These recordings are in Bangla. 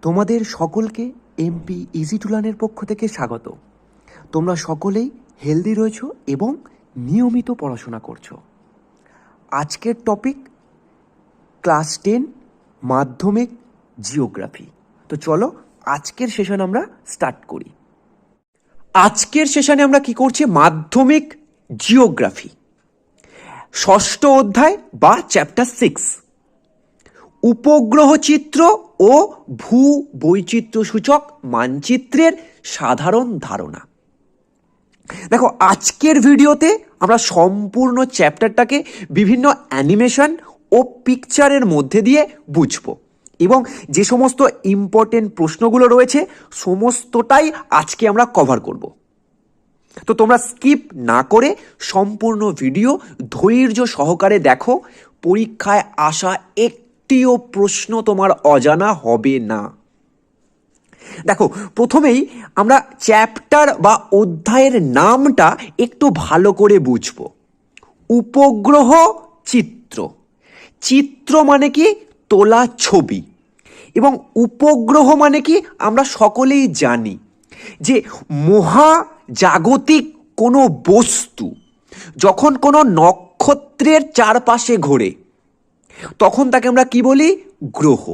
তোমাদের সকলকে এমপি ইজি টু লার্নের পক্ষ থেকে স্বাগত। তোমরা সকলেই হেলদি রয়েছো এবং নিয়মিত পড়াশোনা করছো। আজকের টপিক ক্লাস 10 মাধ্যমিক জিওগ্রাফি। তো চলো আজকের সেশন আমরা স্টার্ট করি। আজকের সেশনে আমরা কি করছি? মাধ্যমিক জিওগ্রাফি ষষ্ঠ অধ্যায় বা চ্যাপ্টার 6, উপগ্রহ চিত্র ও ভূ বৈচিত্র্য সূচক মানচিত্রের সাধারণ ধারণা। দেখো, আজকের ভিডিওতে আমরা সম্পূর্ণ চ্যাপ্টারটাকে বিভিন্ন অ্যানিমেশন ও পিকচারের মধ্যে দিয়ে বুঝবো এবং যে সমস্ত ইম্পর্টেন্ট প্রশ্নগুলো রয়েছে সমস্তটাই আজকে আমরা কভার করব। তো তোমরা স্কিপ না করে সম্পূর্ণ ভিডিও ধৈর্য সহকারে দেখো। পরীক্ষায় আসা একটিও প্রশ্ন তোমার অজানা হবে না। দেখো, প্রথমেই আমরা চ্যাপ্টার বা অধ্যায়ের নামটা একটু ভালো করে বুঝবো। উপগ্রহ চিত্র। চিত্র মানে কি? তোলা ছবি। এবং উপগ্রহ মানে কি? আমরা সকলেই জানি যে মহাজাগতিক কোনো বস্তু যখন কোনো নক্ষত্রের চারপাশে ঘোরে তখন তাকে আমরা কি বলি? গ্রহ।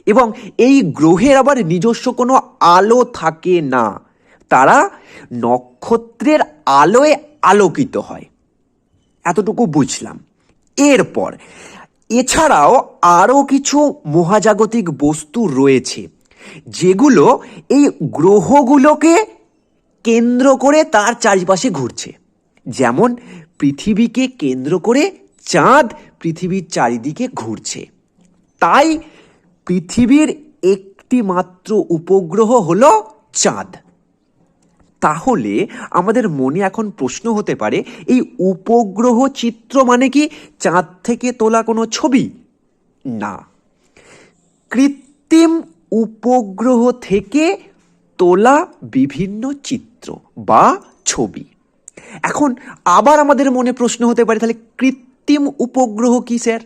এবং এই গ্রহের আবার নিজস্ব কোনো আলো থাকে না, তারা নক্ষত্রের আলোয় আলোকিত হয়। এতটুকু বুঝলাম। এরপর এছাড়াও আরও কিছু মহাজাগতিক বস্তু রয়েছে যেগুলো এই গ্রহগুলোকে কেন্দ্র করে তার চারিপাশে ঘুরছে। যেমন পৃথিবীকে কেন্দ্র করে চাঁদ পৃথিবীর চারিদিকে ঘুরছে। তাই পৃথিবীর একটি মাত্র উপগ্রহ হলো চাঁদ। তাহলে আমাদের মনে এখন প্রশ্ন হতে পারে, এই উপগ্রহ চিত্র মানে কি চাঁদ থেকে তোলা কোনো ছবি? না, কৃত্রিম উপগ্রহ থেকে তোলা বিভিন্ন চিত্র বা ছবি। এখন আবার আমাদের মনে প্রশ্ন হতে পারে, তাহলে কৃত্রিম উপগ্রহ কি স্যার?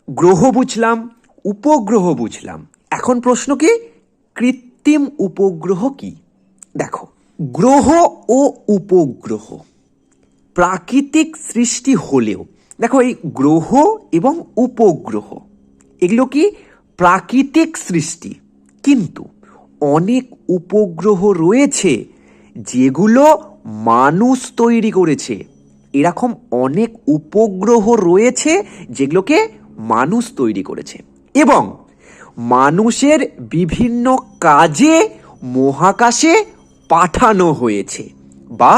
গ্রহ বুঝলাম, উপগ্রহ বুঝলাম, এখন প্রশ্ন কি কৃত্রিম উপগ্রহ কি? দেখো, গ্রহ ও উপগ্রহ প্রাকৃতিক সৃষ্টি হলেও, দেখো এই গ্রহ এবং উপগ্রহ এগুলো কি প্রাকৃতিক সৃষ্টি, কিন্তু অনেক উপগ্রহ রয়েছে যেগুলো মানুষ তৈরি করেছে। এরকম অনেক উপগ্রহ রয়েছে যেগুলোকে মানুষ তৈরি করেছে এবং মানুষের বিভিন্ন কাজে মহাকাশে পাঠানো হয়েছে বা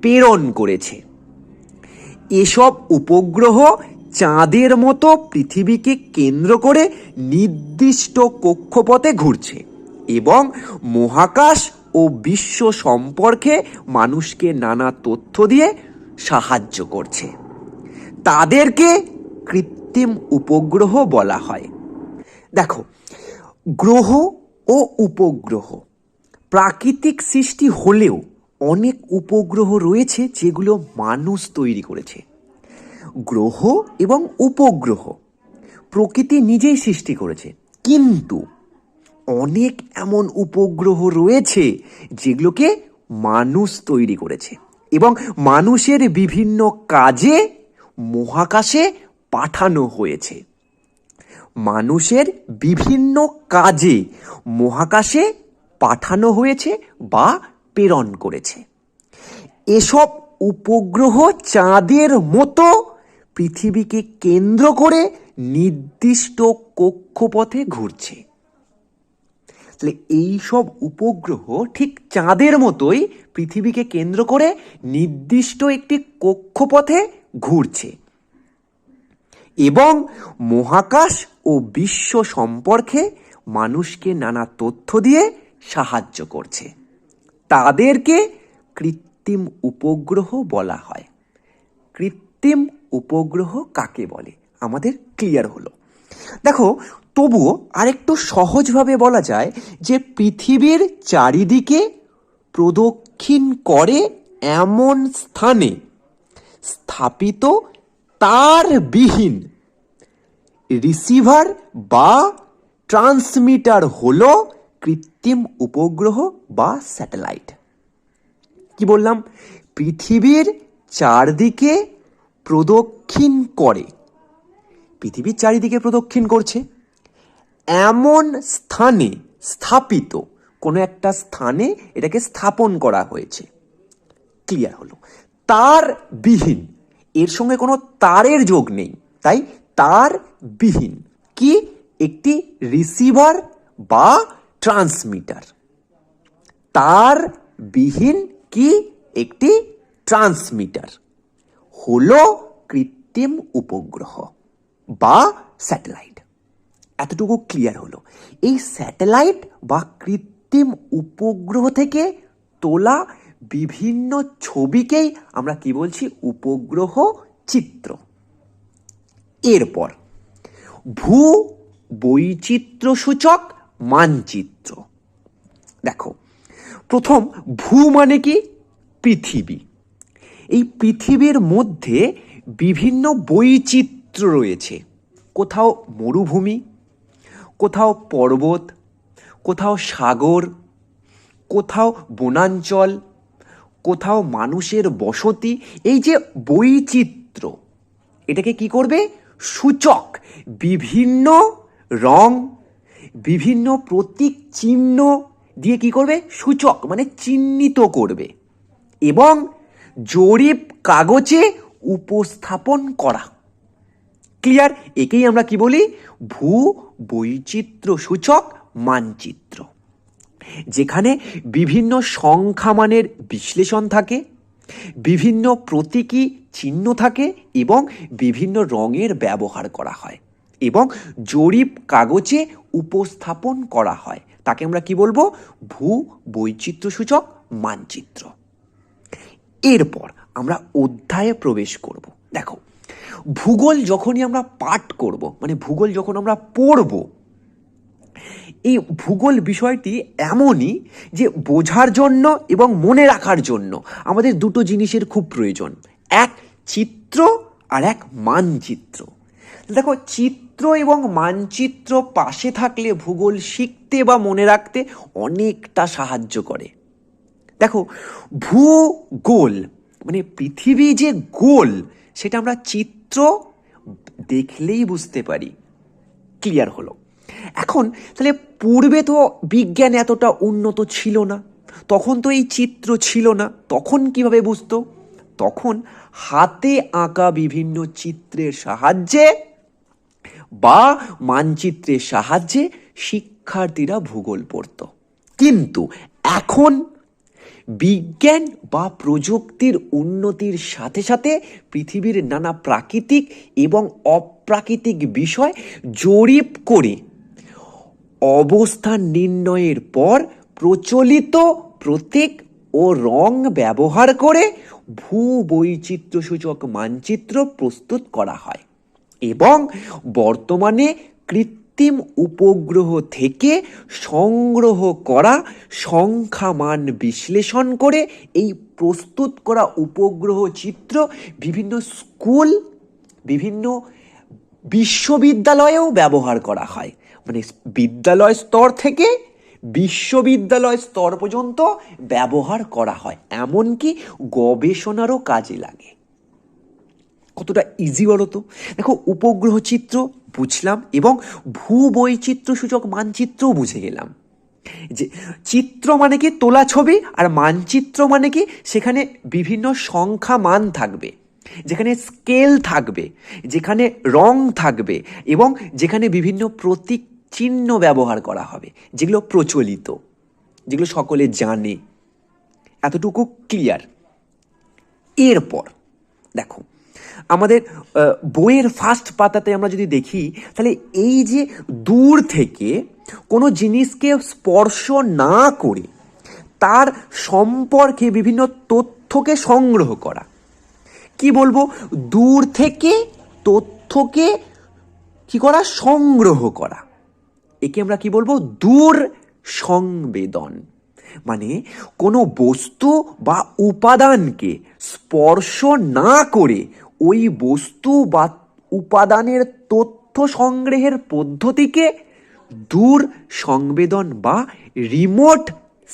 প্রেরণ করেছে। এসব উপগ্রহ চাঁদের মতো পৃথিবীকে কেন্দ্র করে নির্দিষ্ট কক্ষপথে ঘুরছে এবং মহাকাশ ও বিশ্ব সম্পর্কে মানুষকে নানা তথ্য দিয়ে সাহায্য করছে। তাদেরকে কৃত্রিম উপগ্রহ বলা হয়। দেখো, গ্রহ ও উপগ্রহ প্রাকৃতিক সৃষ্টি হলেও অনেক উপগ্রহ রয়েছে যেগুলো মানুষ তৈরি করেছে। গ্রহ এবং উপগ্রহ প্রকৃতি নিজেই সৃষ্টি করেছে, কিন্তু অনেক এমন উপগ্রহ রয়েছে যেগুলোকে মানুষ তৈরি করেছে এবং মানুষের বিভিন্ন কাজে মহাকাশে পাঠানো হয়েছে। মানুষের বিভিন্ন কাজে মহাকাশে পাঠানো হয়েছে বা প্রেরণ করেছে। এসব উপগ্রহ চাঁদের মতো পৃথিবীকে কেন্দ্র করে নির্দিষ্ট কক্ষপথে ঘুরছে। তাহলে এই সব উপগ্রহ ঠিক চাঁদের মতোই পৃথিবীকে কেন্দ্র করে নির্দিষ্ট একটি কক্ষপথে ঘুরছে এবং মহাকাশ ও বিশ্ব সম্পর্কে মানুষকে নানা তথ্য দিয়ে সাহায্য করছে। তাদেরকে কৃত্রিম উপগ্রহ বলা হয়। কৃত্রিম উপগ্রহ কাকে বলে আমাদের ক্লিয়ার হলো। দেখো, তবুও আরেকটু সহজভাবে বলা যায় যে পৃথিবীর চারিদিকে প্রদক্ষিণ করে এমন স্থানে স্থাপিত তারবিহীন রিসিভার বা ট্রান্সমিটার হলো কৃত্রিম উপগ্রহ বা স্যাটেলাইট। কি বললাম? পৃথিবীর চারদিকে প্রদক্ষিণ করে, পৃথিবীর চারিদিকে প্রদক্ষিণ করছে এমন স্থানে স্থাপিত, কোনো একটা স্থানে এটাকে স্থাপন করা হয়েছে। ক্লিয়ার হলো? তার বিহীন, এর সঙ্গে কোনো তারের যোগ নেই, তাই তার বিহীন কি একটি রিসিভার বা ট্রান্সমিটার। তার বিহীন কি একটি ট্রান্সমিটার হলো কৃত্রিম উপগ্রহ বা স্যাটেলাইট। এতটুকু ক্লিয়ার হলো? এই স্যাটেলাইট বা কৃত্রিম উপগ্রহ থেকে তোলা বিভিন্ন ছবিকেই আমরা কি বলছি? উপগ্রহ চিত্র। এরপর ভূ বৈচিত্র্যসূচক মানচিত্র। দেখো, প্রথম ভূ মানে কি? পৃথিবী। এই পৃথিবীর মধ্যে বিভিন্ন বৈচিত্র্য রয়েছে। কোথাও মরুভূমি, কোথাও পর্বত, কোথাও সাগর, কোথাও বনাঞ্চল, কোথাও মানুষের বসতি। এই যে বৈচিত্র্য, এটাকে কি করবে? সূচক বিভিন্ন রং, বিভিন্ন প্রতীক চিহ্ন দিয়ে কি করবে? সূচক মানে চিহ্নিত করবে এবং জরিপ কাগজে উপস্থাপন করা। ক্লিয়ার? একেই আমরা কি বলি? ভূ বৈচিত্র্য সূচক মানচিত্র, যেখানে বিভিন্ন সংখ্যা মানের বিশ্লেষণ থাকে, বিভিন্ন প্রতীকী চিহ্ন থাকে এবং বিভিন্ন রঙের ব্যবহার করা হয় এবং জরিপ কাগজে উপস্থাপন করা হয়। তাকে আমরা কি বলবো? ভূ বৈচিত্র্যসূচক মানচিত্র। এরপর আমরা অধ্যায়ে প্রবেশ করব। দেখো, ভূগোল যখনই আমরা পাঠ করব, মানে ভূগোল যখন আমরা পড়ব, এই ভূগোল বিষয়টি এমনই যে বোঝার জন্য এবং মনে রাখার জন্য আমাদের দুটো জিনিসের খুব প্রয়োজন, এক চিত্র আর এক মানচিত্র। দেখো, চিত্র এবং মানচিত্র পাশে থাকলে ভূগোল শিখতে বা মনে রাখতে অনেকটা সাহায্য করে। দেখো, ভূগোল মানে পৃথিবী যে গোল, সেটা আমরা চিত্র দেখলেই বুঝতে পারি। ক্লিয়ার হলো? এখন তাহলে পূর্বে তো বিজ্ঞান এতটা উন্নত ছিল না, তখন তো এই চিত্র ছিল না, তখন কিভাবে বুঝতো? তখন হাতে আঁকা বিভিন্ন চিত্রের সাহায্যে বা মানচিত্রের সাহায্যে শিক্ষার্থীরা ভূগোল পড়ত। কিন্তু এখন বিজ্ঞান বা প্রযুক্তির উন্নতির সাথে সাথে পৃথিবীর নানা প্রাকৃতিক এবং অপ্রাকৃতিক বিষয় জরিপ করে অবস্থান নির্ণয়ের পর প্রচলিত প্রতীক ও রং ব্যবহার করে ভূ বৈচিত্র্যসূচক মানচিত্র প্রস্তুত করা হয় এবং বর্তমানে কৃত্রিম উপগ্রহ থেকে সংগ্রহ করা সংখ্যামান বিশ্লেষণ করে এই প্রস্তুত করা উপগ্রহ চিত্র বিভিন্ন স্কুল, বিভিন্ন বিশ্ববিদ্যালয়েও ব্যবহার করা হয়। মানে বিদ্যালয় স্তর থেকে বিশ্ববিদ্যালয় স্তর পর্যন্ত ব্যবহার করা হয়, এমনকি গবেষণারও কাজে লাগে। কতটা ইজি বলো তো? দেখো, উপগ্রহ চিত্র বুঝলাম এবং ভূ বৈচিত্র্য সূচক মানচিত্রও বুঝে গেলাম। যে চিত্র মানে কি? তোলা ছবি, আর মানচিত্র মানে কি? সেখানে বিভিন্ন সংখ্যা মান থাকবে, যেখানে স্কেল থাকবে, যেখানে রং থাকবে এবং যেখানে বিভিন্ন প্রতীক চিহ্ন ব্যবহার করা হবে, যেগুলো প্রচলিত, যেগুলো সকলে জানে। এতটুকু ক্লিয়ার? এরপর দেখো, আমাদের বইয়ের ফার্স্ট পাতাতে আমরা যদি দেখি, তাহলে এই যে দূর থেকে কোনো জিনিসকে স্পর্শ না করে তার সম্পর্কে বিভিন্ন তথ্যকে সংগ্রহ করা, কি বলবো? দূর থেকে তথ্যকে কি করা? সংগ্রহ করা। একে আমরা কি বলবো? দূর সংবেদন। মানে কোনো বস্তু বা উপাদানকে স্পর্শ না করে ওই বস্তু বা উপাদানের তথ্য সংগ্রহের পদ্ধতিকে দূর সংবেদন বা রিমোট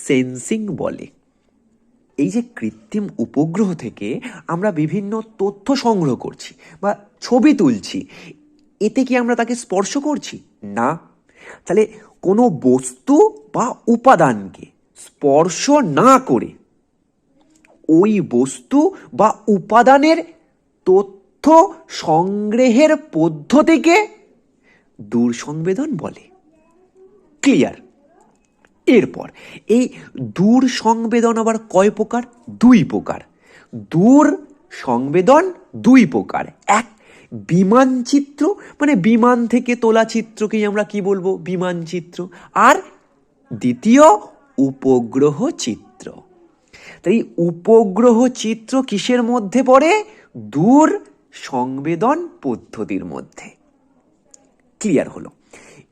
সেন্সিং বলে। এই যে কৃত্রিম উপগ্রহ থেকে আমরা বিভিন্ন তথ্য সংগ্রহ করছি বা ছবি তুলছি, এতে কি আমরা তাকে স্পর্শ করছি? না। তাহলে কোনো বস্তু বা উপাদানকে স্পর্শ না করে ওই বস্তু বা উপাদানের তথ্য সংগ্রহের পদ্ধতিকে দূর সংবেদন বলে। ক্লিয়ার? এরপর এই দূর সংবেদন আবার কয় প্রকার? দুই প্রকার। দূর সংবেদন দুই প্রকার। এক, বিমান চিত্র, মানে বিমান থেকে তোলা চিত্রকেই আমরা কি বলবো? বিমান চিত্র। আর দ্বিতীয়, উপগ্রহ চিত্র। তাই উপগ্রহ চিত্র কিসের মধ্যে পড়ে? দূর সংবেদন পদ্ধতির মধ্যে। ক্লিয়ার হলো?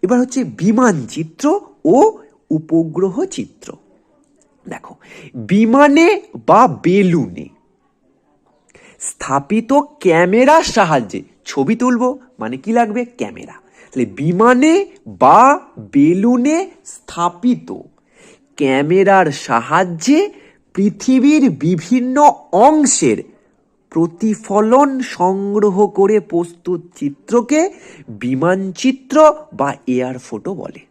এবার হচ্ছে বিমান চিত্র ও উপগ্রহ চিত্র। দেখো, বিমানে বা বেলুনে স্থাপিত ক্যামেরার সাহায্যে ছবি তুলবো, মানে কি লাগবে? ক্যামেরা। তাহলে বিমানে বা বেলুনে স্থাপিত ক্যামেরার সাহায্যে পৃথিবীর বিভিন্ন অংশের প্রতিফলন সংগ্রহ করে প্রস্তুত চিত্রকে বিমান চিত্র বা এয়ার ফটো বলে।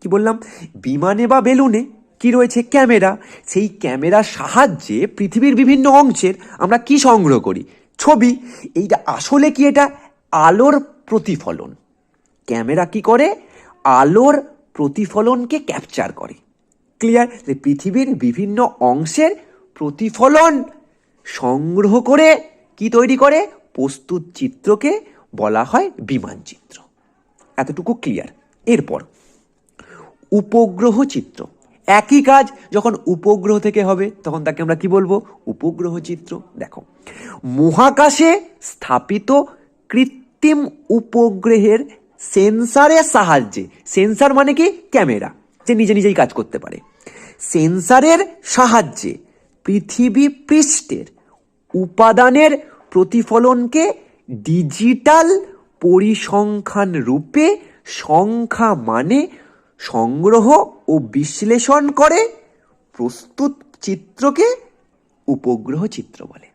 কি বললাম? বিমানে বা বেলুনে কি রয়েছে? ক্যামেরা। সেই ক্যামেরার সাহায্যে পৃথিবীর বিভিন্ন অংশের আমরা কি সংগ্রহ করি? ছবি। এইটা আসলে কি? এটা আলোর প্রতিফলন। ক্যামেরা কি করে? আলোর প্রতিফলনকে ক্যাপচার করে। ক্লিয়ার? পৃথিবীর বিভিন্ন অংশের প্রতিফলন সংগ্রহ করে কি তৈরি করে? প্রস্তুত চিত্রকে বলা হয় বিমান চিত্র। এতটুকু ক্লিয়ার? এরপর উপগ্রহ চিত্র। একই কাজ যখন উপগ্রহ থেকে হবে তখন তাকে আমরা কি বলবো? উপগ্রহ চিত্র। দেখো, মহাকাশে স্থাপিত কৃত্রিম উপগ্রহের সেন্সারের সাহায্যে, সেন্সার মানে কি? ক্যামেরা, যে নিজে নিজেই কাজ করতে পারে। সেন্সারের সাহায্যে পৃথিবী পৃষ্ঠের উপাদানের প্রতিফলনকে ডিজিটাল পরিসংখ্যান রূপে সংখ্যা মানে সংগ্রহ ও বিশ্লেষণ করে প্রস্তুত চিত্রকে উপগ্রহ চিত্র বলে।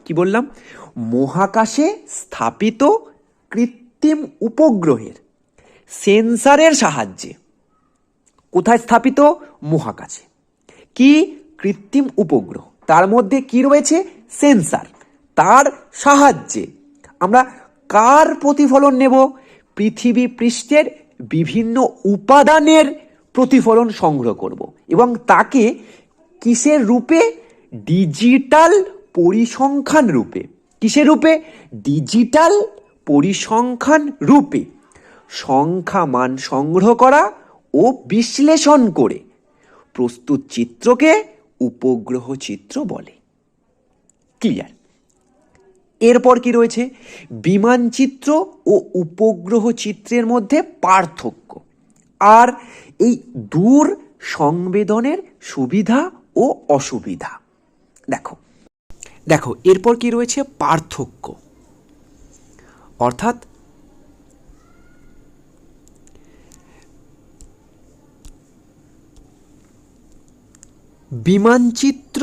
কি বললাম? মহাকাশে স্থাপিত কৃত্রিম উপগ্রহের সেন্সারের সাহায্যে, কোথায় স্থাপিত? মহাকাশে। কি? কৃত্রিম উপগ্রহ, তার মধ্যে কি রয়েছে? সেন্সার। তার সাহায্যে আমরা কার প্রতিফলন নেব? পৃথিবী পৃষ্ঠের বিভিন্ন উপাদানের প্রতিফলন সংগ্রহ করব এবং তাকে কিসের রূপে? ডিজিটাল পরিসংখ্যান রূপে। কিসের রূপে? ডিজিটাল পরিসংখ্যান রূপে সংখ্যা মান সংগ্রহ করা ও বিশ্লেষণ করে প্রস্তুত চিত্রকে উপগ্রহ চিত্র বলে। ক্লিয়ার? এরপর কি রয়েছে? বিমান চিত্র ও উপগ্রহ চিত্রের মধ্যে পার্থক্য আর এই দূর সংবেদনের সুবিধা ও অসুবিধা। দেখো দেখো এরপর কি রয়েছে? পার্থক্য। অর্থাৎ বিমানচিত্র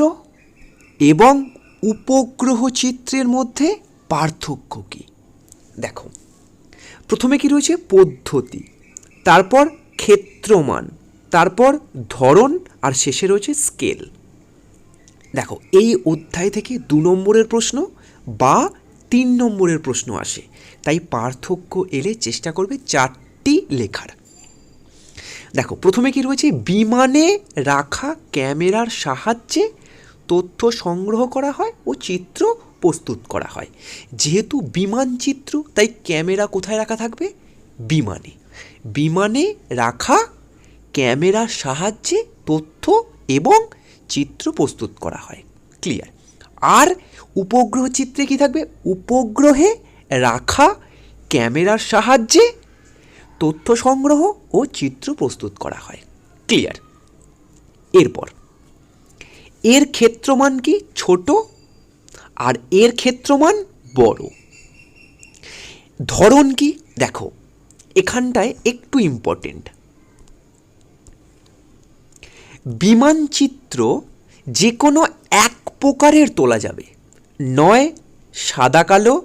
এবং উপগ্রহ চিত্রের মধ্যে পার্থক্য কি? দেখো, প্রথমে কি রয়েছে? পদ্ধতি, তারপর ক্ষেত্রমান, তারপর ধরন, আর শেষে রয়েছে স্কেল। দেখো, এই অধ্যায় থেকে 2 নম্বরের প্রশ্ন বা 3 নম্বরের প্রশ্ন আসে, তাই পার্থক্য এলে চেষ্টা করবে 4টি লেখার। দেখো, প্রথমে কি রয়েছে? বিমানে রাখা ক্যামেরার সাহায্যে তথ্য সংগ্রহ করা হয় ও চিত্র প্রস্তুত করা হয়। যেহেতু বিমান চিত্র, তাই ক্যামেরা কোথায় রাখা থাকবে? বিমানে। বিমানে রাখা ক্যামেরার সাহায্যে তথ্য এবং চিত্র প্রস্তুত করা হয়। ক্লিয়ার? আর উপগ্রহ চিত্রে কি থাকবে? উপগ্রহে রাখা ক্যামেরার সাহায্যে তথ্য সংগ্রহ ও চিত্র প্রস্তুত করা হয়। ক্লিয়ার? এরপর এর ক্ষেত্রমান কি? ছোট, আর এর ক্ষেত্রমান বড়। ধরন কি? দেখো, এখানটায় একটু ইম্পর্টেন্ট, বিমানচিত্র যে কোনো এক প্রকারের তোলা যাবে, নয় সাদা কালো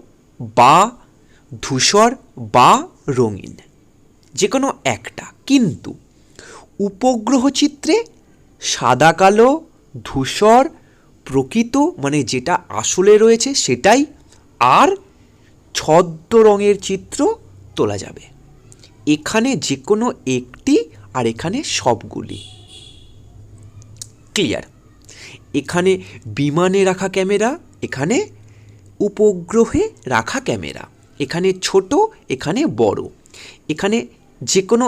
বা ধূসর বা রঙিন, যে কোনো একটা। কিন্তু উপগ্রহ চিত্রে সাদা কালো, ধূসর, প্রকৃত মানে যেটা আসলে রয়েছে সেটাই, আর ছদ্ম রঙের চিত্র তোলা যাবে। এখানে যে কোনো একটি, আর এখানে সবগুলি। ক্লিয়ার? এখানে বিমানে রাখা ক্যামেরা, এখানে উপগ্রহে রাখা ক্যামেরা, এখানে ছোট, এখানে বড়, এখানে যে কোনো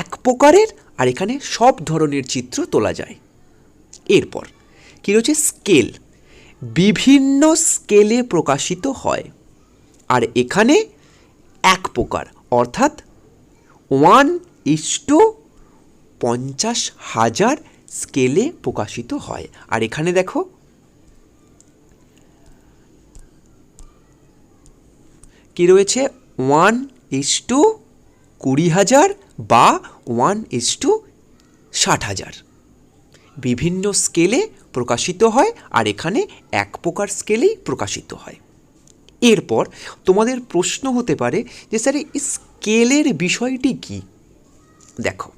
এক প্রকারের, আর এখানে সব ধরনের চিত্র তোলা যায়। এরপর কী রয়েছে? স্কেল, বিভিন্ন স্কেলে প্রকাশিত হয়, আর এখানে এক প্রকার অর্থাৎ 1:50,000 স্কেলে প্রকাশিত হয়। আর এখানে দেখো কি রয়েছে? 1:20,000 বা 1:60,000 বিভিন্ন স্কেলে প্রকাশিত হয়, আর এখানে এক প্রকার স্কেলেই প্রকাশিত হয়। এরপর তোমাদের প্রশ্ন হতে পারে যে স্যার এই স্কেলের বিষয়টি কি? দেখো,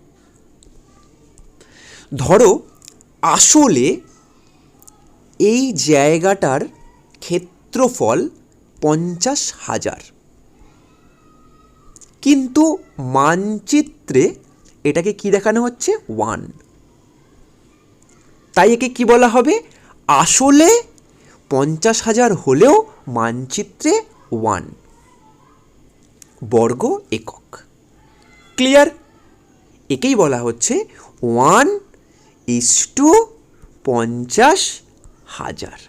ধরো আসলে এই জায়গাটার ক্ষেত্রফল 50,000, কিন্তু মানচিত্রে এটাকে কি দেখানো হচ্ছে? 1। তাই একে কি বলা হবে? আসলে 50,000 হলেও মানচিত্রে 1 বর্গ একক। ক্লিয়ার? একেই বলা হচ্ছে 1:50,000।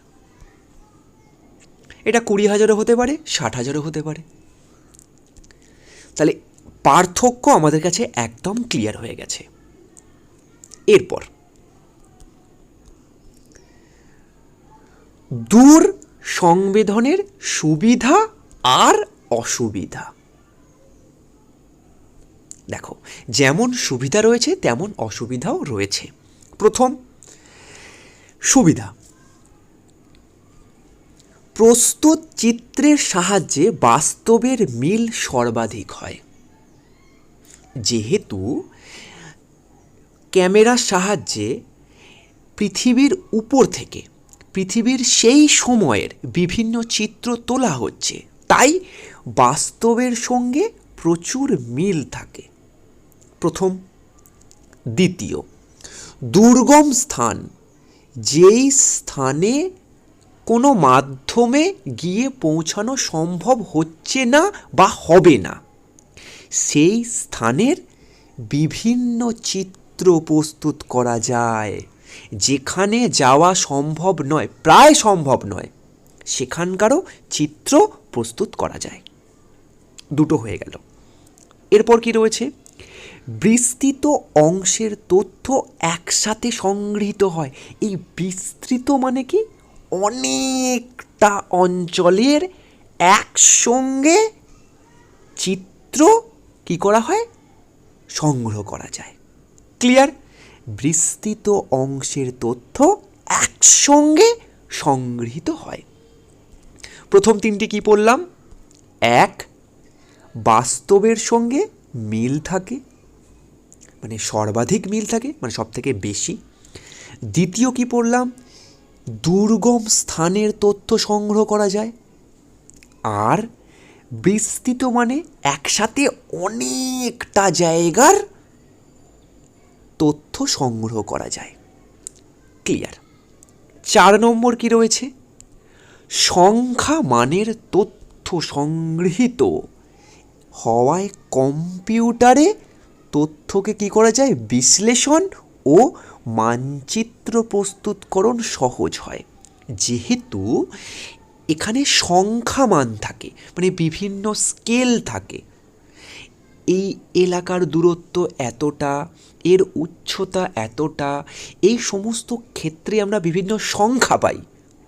এটা 20,000ও হতে পারে, 60,000ও হতে পারে। তাহলে পার্থক্য আমাদের কাছে একদম ক্লিয়ার হয়ে গেছে। এরপর দূর সংবেদনের সুবিধা আর অসুবিধা। দেখো, যেমন সুবিধা রয়েছে তেমন অসুবিধাও রয়েছে। প্রথম সুবিধা, প্রস্তুত চিত্রের সাহায্যে বাস্তবের মিল সর্বাধিক হয়। যেহেতু ক্যামেরার সাহায্যে পৃথিবীর উপর থেকে পৃথিবীর সেই সময়ের বিভিন্ন চিত্র তোলা হচ্ছে, তাই বাস্তবের সঙ্গে প্রচুর মিল থাকে। প্রথম। দ্বিতীয়, দুর্গম স্থান, যেই স্থানে কোনো মাধ্যমে গিয়ে পৌঁছানো সম্ভব হচ্ছে না বা হবে না, সেই স্থানের বিভিন্ন চিত্র প্রস্তুত করা যায়। যেখানে যাওয়া সম্ভব নয়, প্রায় সম্ভব নয়, সেখানকারও চিত্র প্রস্তুত করা যায়। দুটো হয়ে গেল। এরপর কি রয়েছে? বিস্তৃত অংশের তথ্য একসাথে সংগৃহীত হয়। এই বিস্তৃত মানে কি? অনেকটা অঞ্চলের একসঙ্গে চিত্র কি করা হয়? সংগ্রহ করা যায়। ক্লিয়ার? বিস্তৃত অংশের তথ্য একসঙ্গে সংগৃহীত হয়। প্রথম তিনটি কি পড়লাম? এক, বাস্তবের সঙ্গে মিল থাকে, মানে সর্বাধিক মিল থাকে, মানে সব থেকে বেশি। দ্বিতীয় কি পড়লাম? দুর্গম স্থানের তথ্য সংগ্রহ করা যায়। আর বিস্তৃত মানে একসাথে অনেকটা জায়গার তথ্য সংগ্রহ করা যায়। ক্লিয়ার? 4 নম্বর কি রয়েছে? সংখ্যা মানের তথ্য সংগৃহীত হওয়ায় কম্পিউটারে তথ্যকে কি করা যায়? বিশ্লেষণ ও মানচিত্র প্রস্তুতকরণ সহজ হয়। যেহেতু এখানে সংখ্যা মান থাকে, মানে বিভিন্ন স্কেল থাকে, এই এলাকার দূরত্ব এতটা, এর উচ্চতা এতটা, এই সমস্ত ক্ষেত্রে আমরা বিভিন্ন সংখ্যা পাই।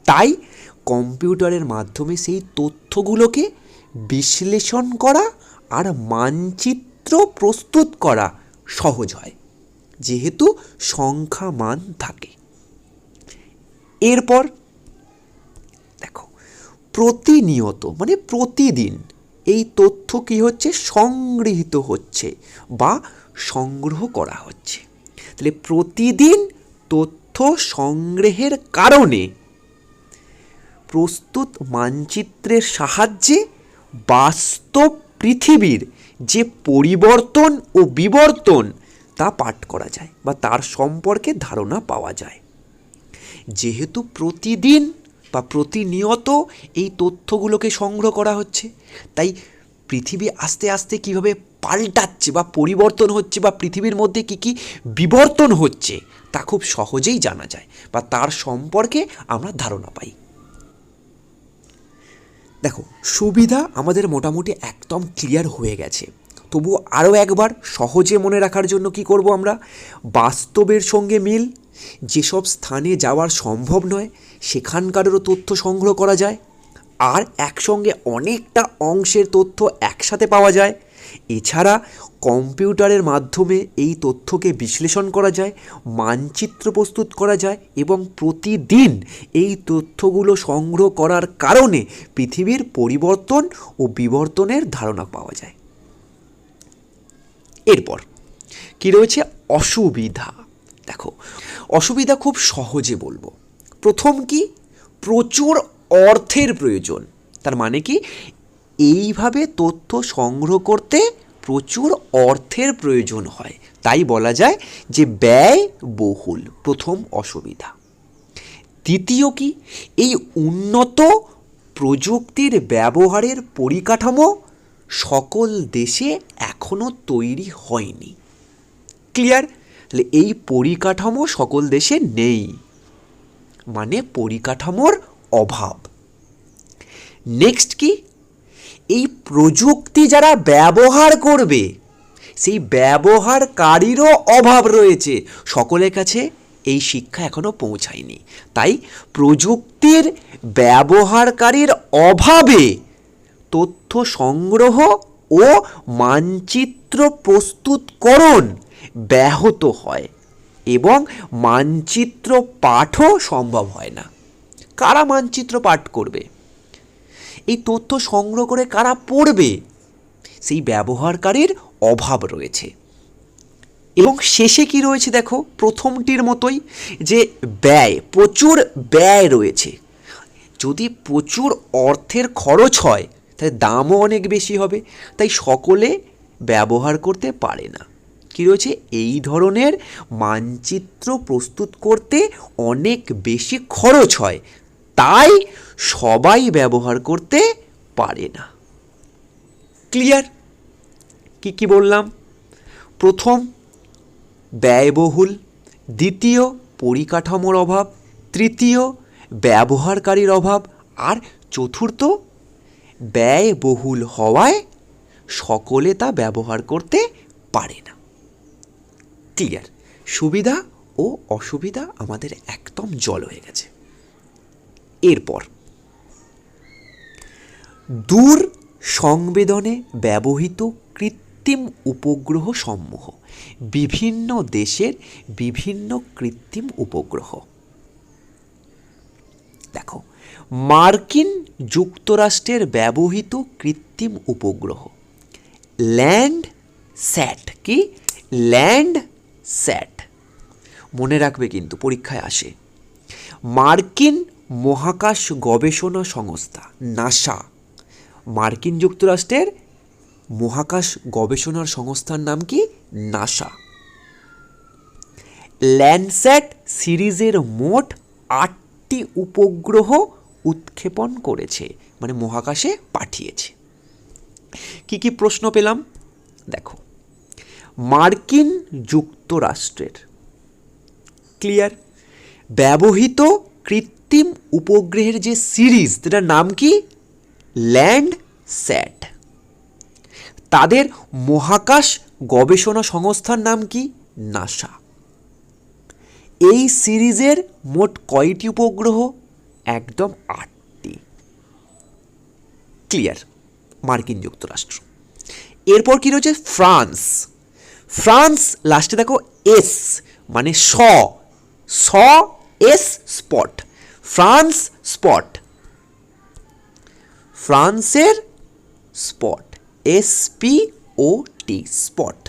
তাই কম্পিউটারের মাধ্যমে সেই তথ্যগুলোকে বিশ্লেষণ করা আর মানচিত্র প্রস্তুত করা সহজ হয়, যেহেতু সংখ্যা মান থাকে। এরপর দেখো, প্রতিনিয়ত মানে প্রতিদিন এই তথ্য কি হচ্ছে, সংগৃহীত হচ্ছে বা সংগ্রহ করা হচ্ছে। তাহলে প্রতিদিন তথ্য সংগ্রহের কারণে প্রস্তুত মানচিত্রের সাহায্যে বাস্তব পৃথিবীর যে পরিবর্তন ও বিবর্তন তা পাঠ করা যায় বা তার সম্পর্কে ধারণা পাওয়া যায়। যেহেতু প্রতিদিন বা প্রতিনিয়ত এই তথ্যগুলোকে সংগ্রহ করা হচ্ছে, তাই পৃথিবী আস্তে আস্তে কীভাবে পাল্টাচ্ছে বা পরিবর্তন হচ্ছে বা পৃথিবীর মধ্যে কী কী বিবর্তন হচ্ছে তা খুব সহজেই জানা যায় বা তার সম্পর্কে আমরা ধারণা পাই। দেখো, সুবিধা আমাদের মোটামুটি একদম ক্লিয়ার হয়ে গেছে। তবু আরও একবার সহজে মনে রাখার জন্য কি করব আমরা, বাস্তবের সঙ্গে মিল, যেসব স্থানে যাওয়ার সম্ভব নয় সেখানকারেরও তথ্য সংগ্রহ করা যায়, আর একসঙ্গে অনেকটা অংশের তথ্য একসাথে পাওয়া যায়। এছাড়া কম্পিউটারের মাধ্যমে এই তথ্যকে বিশ্লেষণ করা যায়, মানচিত্র প্রস্তুত করা যায় এবং প্রতিদিন এই তথ্যগুলো সংগ্রহ করার কারণে পৃথিবীর পরিবর্তন ও বিবর্তনের ধারণা পাওয়া যায়। এরপর কি রয়েছে, অসুবিধা। দেখো, অসুবিধা খুব সহজে বলবো। প্রথম কি, প্রচুর অর্থের প্রয়োজন। তার মানে কি, এইভাবে তথ্য সংগ্রহ করতে প্রচুর অর্থের প্রয়োজন হয়, তাই বলা যায় যে ব্যয়বহুল, প্রথম অসুবিধা। দ্বিতীয় কি, এই উন্নত প্রযুক্তির ব্যবহারের পরিকাঠামো সকল দেশে এখনো তৈরি হয়নি। ক্লিয়ার? তাহলে এই পরিকাঠামো সকল দেশে নেই, মানে পরিকাঠামোর অভাব। নেক্সট কি, এই প্রযুক্তি যারা ব্যবহার করবে সেই ব্যবহারকারীরও অভাব রয়েছে, সকলের কাছে এই শিক্ষা এখনো পৌঁছায়নি। তাই প্রযুক্তির ব্যবহারকারীর অভাবে তথ্য সংগ্রহ ও মানচিত্র প্রস্তুতকরণ ব্যাহত হয় এবং মানচিত্র পাঠও সম্ভব হয় না। কারা মানচিত্র পাঠ করবে? এই তথ্য সংগ্রহ করে কারা পড়বে? সেই ব্যবহারকারীর অভাব রয়েছে। এবং শেষে কি রয়েছে দেখো, প্রথমটির মতোই যে ব্যয়, প্রচুর ব্যয় রয়েছে। যদি প্রচুর অর্থের খরচ হয় তাহলে দামও অনেক বেশি হবে, তাই সকলে ব্যবহার করতে পারে না। কি রয়েছে, এই ধরনের মানচিত্র প্রস্তুত করতে অনেক বেশি খরচ হয়, তাই সবাই ব্যবহার করতে পারে না। ক্লিয়ার? কি কি বললাম? প্রথম ব্যয়বহুল, দ্বিতীয় পরিকাঠামোর অভাব, তৃতীয় ব্যবহারকারীর অভাব, আর চতুর্থ ব্যয়বহুল হওয়ায় সকলে তা ব্যবহার করতে পারে না। ক্লিয়ার? সুবিধা ও অসুবিধা আমাদের একদম জল হয়ে গেছে। এরপর দূর সংবেদনে ব্যবহৃত কৃত্রিম উপগ্রহ সমূহ, বিভিন্ন দেশের বিভিন্ন কৃত্রিম উপগ্রহ। দেখো, মার্কিন যুক্তরাষ্ট্রের ব্যবহৃত কৃত্রিম উপগ্রহ ল্যান্ডস্যাট। কি ল্যান্ডস্যাট? মনে রাখবে কিন্তু পরীক্ষায় আসে। মার্কিন মহাকাশ গবেষণা সংস্থা নাসা, মার্কিন যুক্তরাষ্ট্রের মহাকাশ গবেষণার সংস্থার নাম কি? নাসা। ল্যান্ডস্যাট সিরিজের মোট 8টি উপগ্রহ উৎক্ষেপণ করেছে, মানে মহাকাশে পাঠিয়েছে। কি কি প্রশ্ন পেলাম দেখো, মার্কিন যুক্তরাষ্ট্রের ক্লিয়ার ব্যবহৃত কৃত্রিম উপগ্রহের যে সিরিজ, তার নাম কি? ল্যান্ডস্যাট। তাদের মহাকাশ গবেষণা সংস্থার নাম কি? নাসা। এই সিরিজের মোট কয়টি উপগ্রহ? একদম 8টি। ক্লিয়ার? মার্কিন যুক্তরাষ্ট্র। এরপর কি রয়েছে ফ্রান্স। ফ্রান্স লাস্টে দেখো এস মানে স এস স্পট, ফ্রান্স স্পট, ফ্রান্সের স্পট, SPOT স্পট।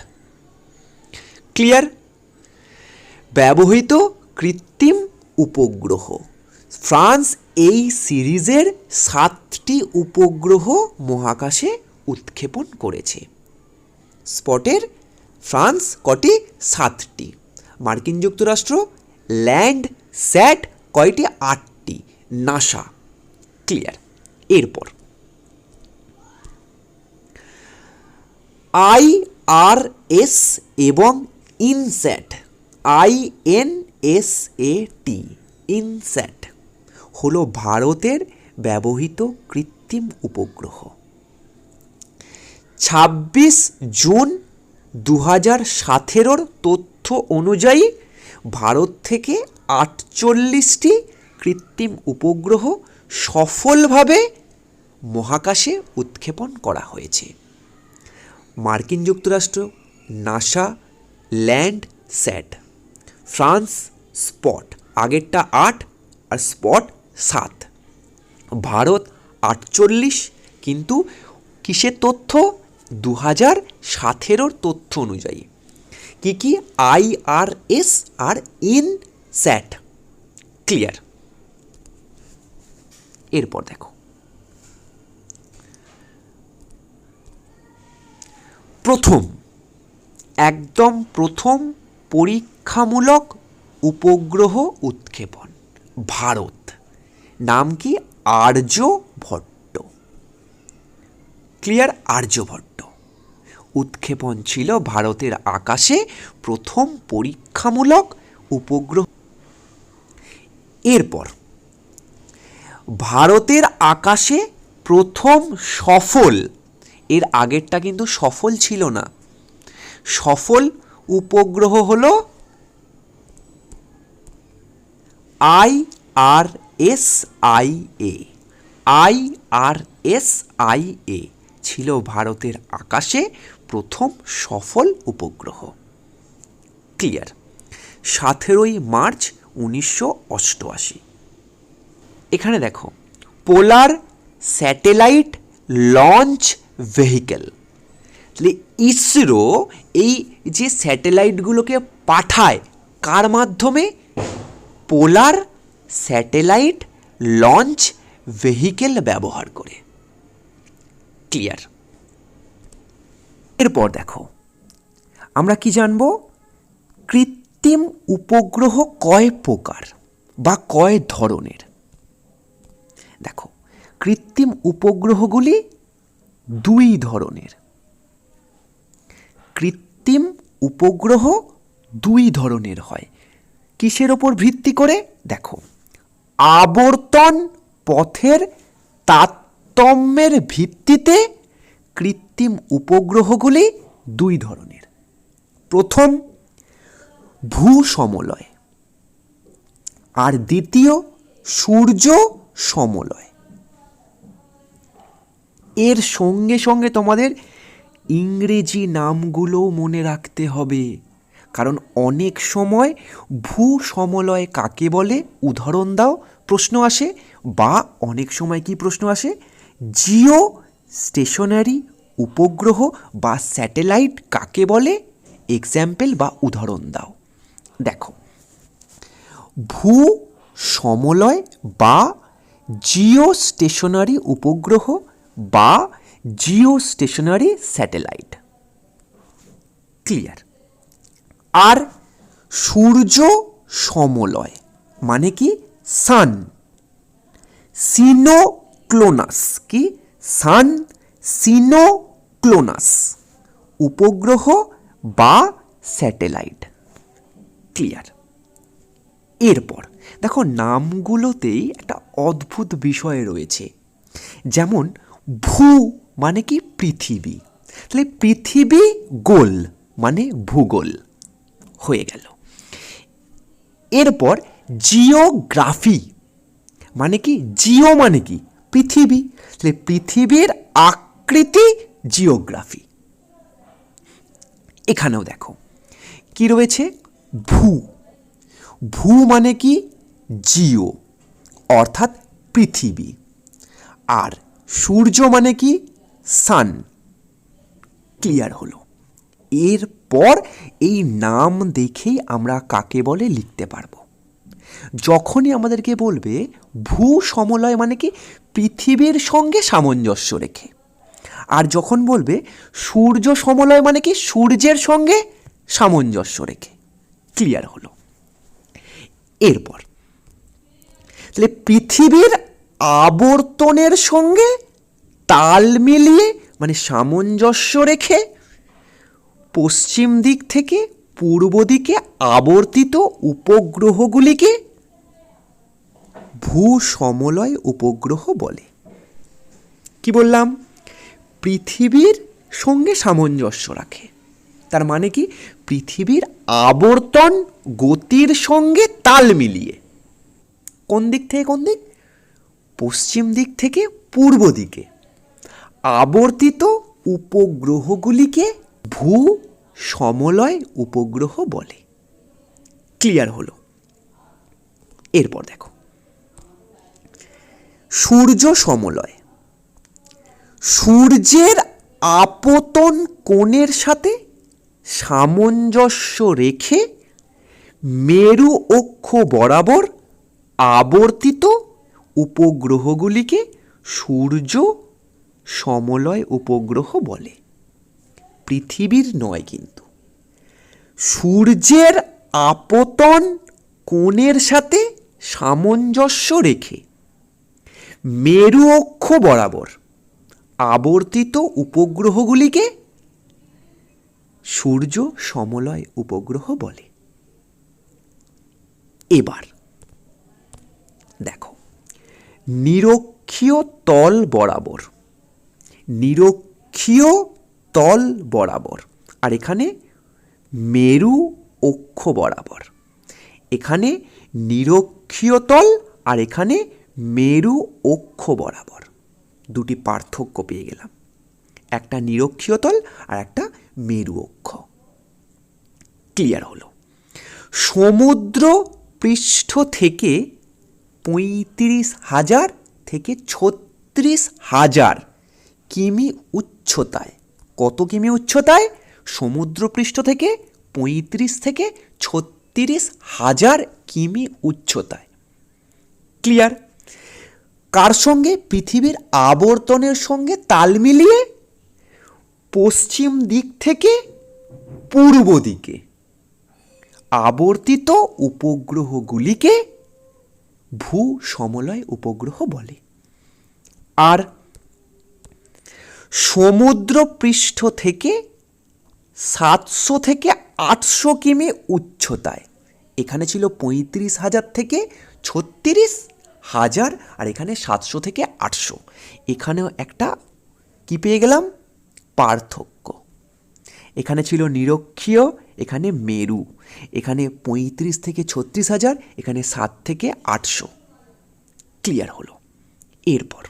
ক্লিয়ার? ব্যবহৃত কৃত্রিম উপগ্রহ, ফ্রান্স এই সিরিজের 7টি উপগ্রহ মহাকাশে উৎক্ষেপণ করেছে। স্পটের ফ্রান্স কটি? 7টি। মার্কিন যুক্তরাষ্ট্র ল্যান্ড স্যাট কয়টি? 8টি। নাসা। ক্লিয়ার? এরপর IRS এবং ইনস্যাট, INSAT, ইনস্যাট হলো ভারতের ব্যবহৃত কৃত্রিম উপগ্রহ। 26 জুন 2017 তথ্য অনুযায়ী ভারত থেকে 48টি কৃত্রিম উপগ্রহ সফলভাবে মহাকাশে উৎক্ষেপণ করা হয়েছে। মার্কিন যুক্তরাষ্ট্র নাসা ল্যান্ড স্যাট, ফ্রান্স স্পট, আগেরটা 8 আর স্পট 7, ভারত 48, কিন্তু কিসের তথ্য? 2017 তথ্য অনুযায়ী। কি কি? IRS আর ইনস্যাট। ক্লিয়ার? এরপর দেখো একদম প্রথম পরীক্ষামূলক উপগ্রহ উৎক্ষেপণ ভারত। নাম কি? আর্যভট্ট। ক্লিয়ার? আর্যভট্ট উৎক্ষেপণ ছিল ভারতের আকাশে প্রথম পরীক্ষামূলক উপগ্রহ। এরপর ভারতের আকাশে প্রথম সফল, এর আগেরটা কিন্তু সফল ছিল না, সফল উপগ্রহ হলো IRSIA ছিল ভারতের আকাশে প্রথম সফল উপগ্রহ। ক্লিয়ার? 17 মার্চ 1988। এখানে দেখো polar satellite launch vehicle. ISRO এই যে স্যাটেলাইটগুলোকে পাঠায় কার মাধ্যমে? পোলার স্যাটেলাইট লঞ্চ ভেহিকেল ব্যবহার করে। ক্লিয়ার? এরপর দেখো আমরা কি জানব? কৃত্রিম উপগ্রহ কয় প্রকার বা কয় ধরনের? দেখো কৃত্রিম উপগ্রহগুলি 2 ধরনের। কৃত্রিম উপগ্রহ 2 ধরনের হয়। কিসের ওপর ভিত্তি করে? দেখো আবর্তন পথের তারতম্যের ভিত্তিতে কৃত্রিম উপগ্রহগুলি 2 ধরনের। প্রথম ভূসমলয় আর দ্বিতীয় সূর্য সমলয়। এর সঙ্গে সঙ্গে তোমাদের ইংরেজি নামগুলোও মনে রাখতে হবে, কারণ অনেক সময় ভূসমলয় কাকে বলে উদাহরণ দাও প্রশ্ন আসে, বা অনেক সময় কি প্রশ্ন আসে? জিও স্টেশনারি উপগ্রহ বা স্যাটেলাইট কাকে বলে? এক্সাম্পল বা উদাহরণ দাও। দেখো ভূ সমলয় বা জিও স্টেশনারি উপগ্রহ বা জিও স্টেশনারি স্যাটেলাইট। ক্লিয়ার? আর সূর্য সমলয় মানে কি? সান সিনোক্লোনাস। কি? সান সিনোক্লোনাস উপগ্রহ বা স্যাটেলাইট। ক্লিয়ার? এরপর দেখো নামগুলোতেই একটা অদ্ভুত বিষয় রয়েছে, যেমন ভূ মানে কি? পৃথিবী। তাহলে পৃথিবী গোল মানে ভূগোল হয়ে গেল। এরপর জিওগ্রাফি মানে কি? জিও মানে কি? পৃথিবী। তাহলে পৃথিবীর আকৃতি জিওগ্রাফি। এখানেও দেখো কি রয়েছে, ভূ। ভূ মানে কি, জিও অর্থাৎ পৃথিবী। আর সূর্য মানে কি, সান। ক্লিয়ার হলো। এরপর এই নাম দেখেই আমরা কাকে বলে লিখতে পারবো। যখনই আমাদেরকে বলবে ভূ সমলয় মানে কি, পৃথিবীর সঙ্গে সামঞ্জস্য রেখে। আর যখন বলবে সূর্য সমলয় মানে কি, সূর্যের সঙ্গে সামঞ্জস্য রেখে। ক্লিয়ার হলো। এরপর তাহলে পৃথিবীর আবর্তনের সঙ্গে তাল মিলিয়ে মানে সামঞ্জস্য রেখে পশ্চিম দিক থেকে পূর্ব দিকে আবর্তিত উপগ্রহগুলিকে ভূ সমলয় উপগ্রহ বলে। কি বললাম, পৃথিবীর সঙ্গে সামঞ্জস্য রাখে। তার মানে কি, পৃথিবীর আবর্তন গতির সঙ্গে তাল মিলিয়ে কোন দিক থেকে কোন দিক, পশ্চিম দিক থেকে পূর্ব দিকে আবর্তিত উপগ্রহগুলিকে ভূ সমলয় উপগ্রহ বলে। ক্লিয়ার হলো। এরপর দেখো সূর্য সমলয়। সূর্যের আপতন কোণের সাথে সামঞ্জস্য রেখে মেরু অক্ষ বরাবর আবর্তিত উপগ্রহগুলিকে সূর্য সমলয় উপগ্রহ বলে। পৃথিবীর নয় কিন্তু, সূর্যের আপতন কোণের সাথে সামঞ্জস্য রেখে মেরু অক্ষ বরাবর আবর্তিত উপগ্রহগুলিকে সূর্য সমলয় উপগ্রহ বলে। এবার দেখো নিরক্ষীয় তল বরাবর, নিরক্ষীয় তল বরাবর, আর এখানে মেরু অক্ষ বরাবর। এখানে নিরক্ষীয় তল আর এখানে মেরু অক্ষ বরাবর দুটি পার্থক্য পেয়ে গেলাম, একটা নিরক্ষীয় তল আর একটা মেরু অক্ষ। ক্লিয়ার হলো। সমুদ্র পৃষ্ঠ থেকে 35,000 থেকে 36,000 কিমি উচ্চতায়, কত কিমি উচ্চতায়, সমুদ্রপৃষ্ঠ থেকে 35 থেকে 36,000 কিমি উচ্চতায়। ক্লিয়ার। কার সঙ্গে, পৃথিবীর আবর্তনের সঙ্গে তাল মিলিয়ে পশ্চিম দিক থেকে পূর্ব দিকে আবর্তিত উপগ্রহগুলিকে ভূ সমলয় উপগ্রহ বলে। আর সমুদ্র পৃষ্ঠ থেকে 700 থেকে 800 কিমি উচ্চতায়, এখানে ছিল 35,000 থেকে 36,000 আর এখানে 700 থেকে 800, এখানেও একটা কি পেয়ে গেলাম, পার্থক্য। এখানে ছিল নিরক্ষীয়, এখানে মেরু, এখানে 35 থেকে 36,000, এখানে 7 থেকে 800। ক্লিয়ার হলো। এরপর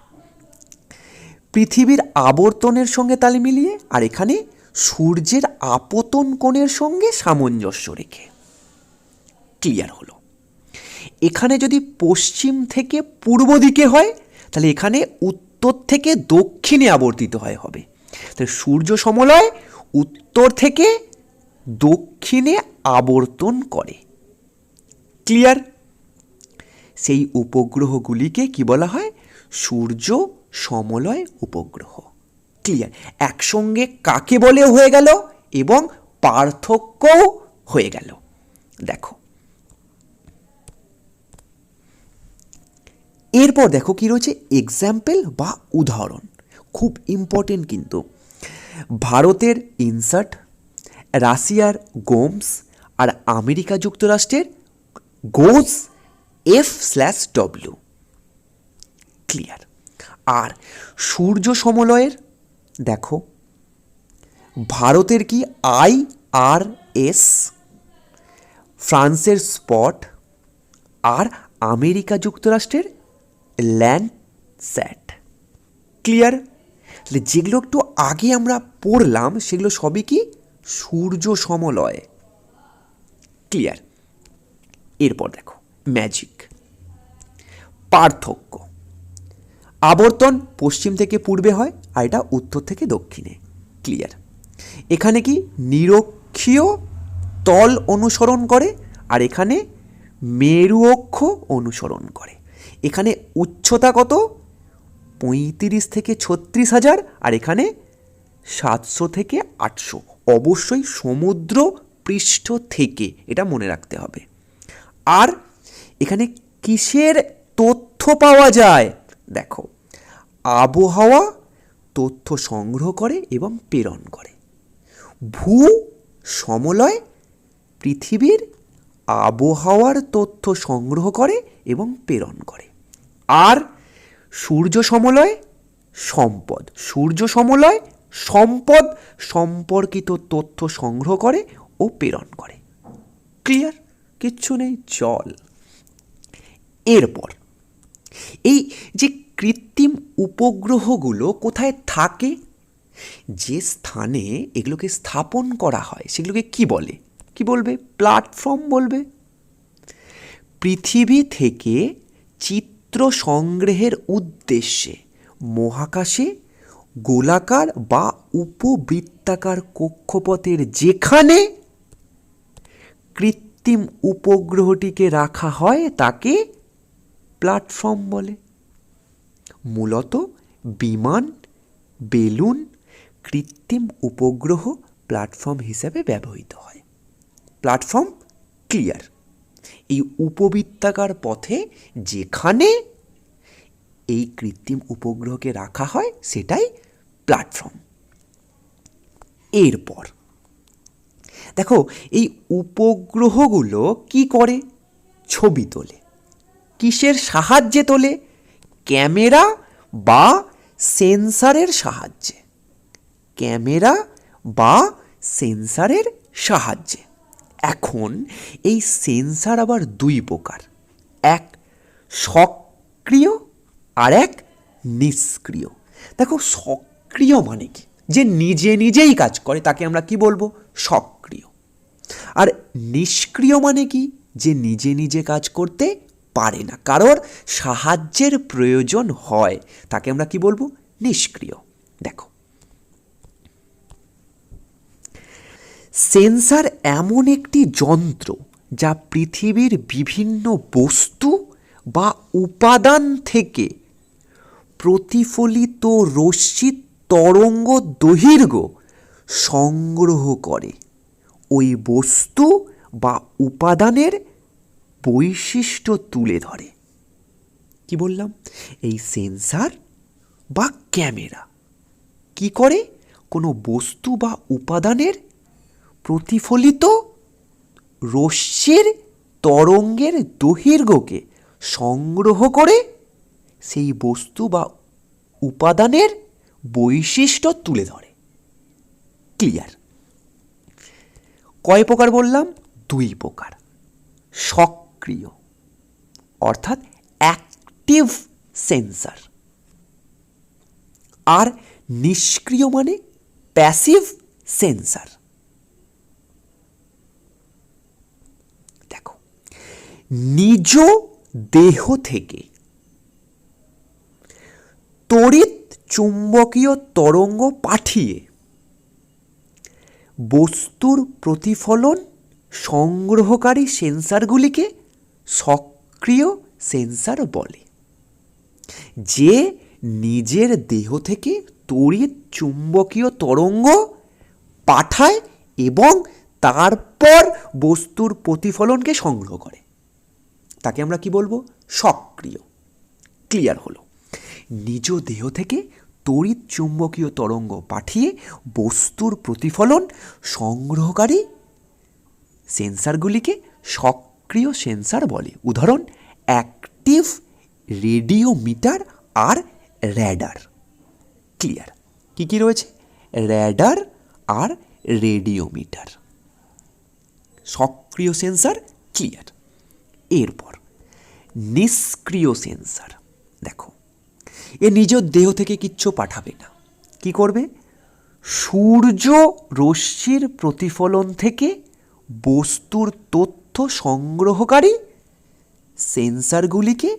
পৃথিবীর আবর্তনের সঙ্গে তাল মিলিয়ে আর এখানে সূর্যের আপতন কোণের সঙ্গে সামঞ্জস্য রেখে। ক্লিয়ার হলো। এখানে যদি পশ্চিম থেকে পূর্ব দিকে হয় তাহলে এখানে উত্তর থেকে দক্ষিণে আবর্তিত হবে। তাহলে সূর্য সমলয় উত্তর থেকে দক্ষিণে আবর্তন করে। ক্লিয়ার। সেই উপগ্রহগুলিকে কি বলা হয়, সূর্য সমলয় উপগ্রহ। ক্লিয়ার। একসঙ্গে কাকে বলে হয়ে গেল এবং পার্থক্যও হয়ে গেল। দেখো এরপর দেখো কি রয়েছে, এক্সাম্পল বা উদাহরণ, খুব ইম্পর্টেন্ট কিন্তু। ভারতের ইনসাট, রাশিয়ার গোমস আর আমেরিকা যুক্তরাষ্ট্রের গোজ F/W। ক্লিয়ার। আর সূর্য সমলয়ের দেখো ভারতের কি IRS, ফ্রান্সের স্পট আর আমেরিকা যুক্তরাষ্ট্রের ল্যান্ডস্যাট। ক্লিয়ার। তাহলে যেগুলো একটু আগে আমরা পড়লাম সেগুলো সবই কি সূর্য সমলয়। ক্লিয়ার। এরপর দেখো ম্যাজিক, পার্থক্য। আবর্তন পশ্চিম থেকে পূর্বে হয়, আর এটা উত্তর থেকে দক্ষিণে। ক্লিয়ার। এখানে কি নিরক্ষীয় তল অনুসরণ করে, আর এখানে মেরু অক্ষ অনুসরণ করে। এখানে উচ্চতা কত? 35 থেকে 36,000, আর এখানে 700 থেকে 800। অবশ্যই সমুদ্র পৃষ্ঠ থেকে, এটা মনে রাখতে হবে। আর এখানে কিসের তথ্য পাওয়া যায়? দেখো, আবহাওয়া তথ্য সংগ্রহ করে এবং প্রেরণ করে। ভূ সমলয় পৃথিবীর আবহাওয়ার তথ্য সংগ্রহ করে এবং প্রেরণ করে। আর সূর্য সমলয় সম্পদ, সূর্য সমলয় সম্পদ সম্পর্কিত তথ্য সংগ্রহ করে ও প্রেরণ করে। ক্লিয়ার? কিচ্ছু নেই, জল। এরপর এই যে কৃত্রিম উপগ্রহগুলো কোথায় থাকে, যে স্থানে এগুলোকে স্থাপন করা হয় সেগুলোকে কি বলে? কি বলবে? প্ল্যাটফর্ম বলবে। পৃথিবী থেকে চিত্র সংগ্রহের উদ্দেশ্যে মহাকাশে গোলাকার বা উপবৃত্তাকার কক্ষপথের যেখানে কৃত্রিম উপগ্রহটিকে রাখা হয় তাকে প্ল্যাটফর্ম বলে। মূলত বিমান, বেলুন, কৃত্রিম উপগ্রহ প্ল্যাটফর্ম হিসেবে ব্যবহৃত হয়। Platform clear. এই উপবৃত্তাকার পথে যেখানে এই কৃত্রিম উপগ্রহকে রাখা হয় সেটাই প্ল্যাটফর্ম। এরপর দেখো, এই উপগ্রহগুলো কি করে? ছবি তোলে। কিসের সাহায্যে তোলে? ক্যামেরা বা সেন্সারের সাহায্যে। ক্যামেরা বা সেন্সারের সাহায্যে। এখন এই সেন্সার আবার দুই প্রকার, এক সক্রিয় আর এক নিষ্ক্রিয়। দেখো, সক্রিয় মানে কি? যে নিজে নিজেই কাজ করে তাকে আমরা কি বলবো? সক্রিয়। আর নিষ্ক্রিয় মানে কি? যে নিজে নিজে কাজ করতে পারে না, কারোর সাহায্যের প্রয়োজন হয়, তাকে আমরা কি বলবো? নিষ্ক্রিয়। দেখো, সেন্সার এমন একটি যন্ত্র যা পৃথিবীর বিভিন্ন বস্তু বা উপাদান থেকে প্রতিফলিত রশ্মির তরঙ্গ দৈর্ঘ্য সংগ্রহ করে ওই বস্তু বা উপাদানের বৈশিষ্ট্য তুলে ধরে। কি বললাম? এই সেন্সার বা ক্যামেরা কি করে? কোনো বস্তু বা উপাদানের প্রতিফলিত রশ্মির তরঙ্গের দৈর্ঘ্যকে সংগ্রহ করে সেই বস্তু বা উপাদানের বৈশিষ্ট্য তুলে ধরে। ক্লিয়ার? কয় প্রকার বললাম? দুই প্রকার। সক্রিয় অর্থাৎ অ্যাক্টিভ সেন্সার, আর নিষ্ক্রিয় মানে প্যাসিভ সেন্সার। দেখো, নিজ দেহ থেকে তড়িৎ চুম্বকীয় তরঙ্গ পাঠিয়ে বস্তুর প্রতিফলন সংগ্রহকারী সেন্সারগুলিকে সক্রিয় সেন্সার বলে। যে নিজের দেহ থেকে তড়িৎ চুম্বকীয় তরঙ্গ পাঠায় এবং তারপর বস্তুর প্রতিফলনকে সংগ্রহ করে তাকে আমরা কি বলবো? সক্রিয়। ক্লিয়ার হলো? নিজ দেহ থেকে তড়িৎ চুম্বকীয় তরঙ্গ পাঠিয়ে বস্তুর প্রতিফলন সংগ্রহকারী সেন্সারগুলিকে সক্রিয় সেন্সার বলে। উদাহরণ: অ্যাক্টিভ রেডিওমিটার আর র্যাডার। ক্লিয়ার? কি কি রয়েছে? র্যাডার আর রেডিওমিটার সক্রিয় সেন্সার। ক্লিয়ার? এরপর নিষ্ক্রিয় সেন্সার। দেখো, এ নিজ দেহ থেকে কিচ্ছু পাঠাবে না। কি করবে? সূর্য রশ্মির প্রতিফলন থেকে বস্তুর তথ্য সংগ্রহকারী সেন্সারগুলিকে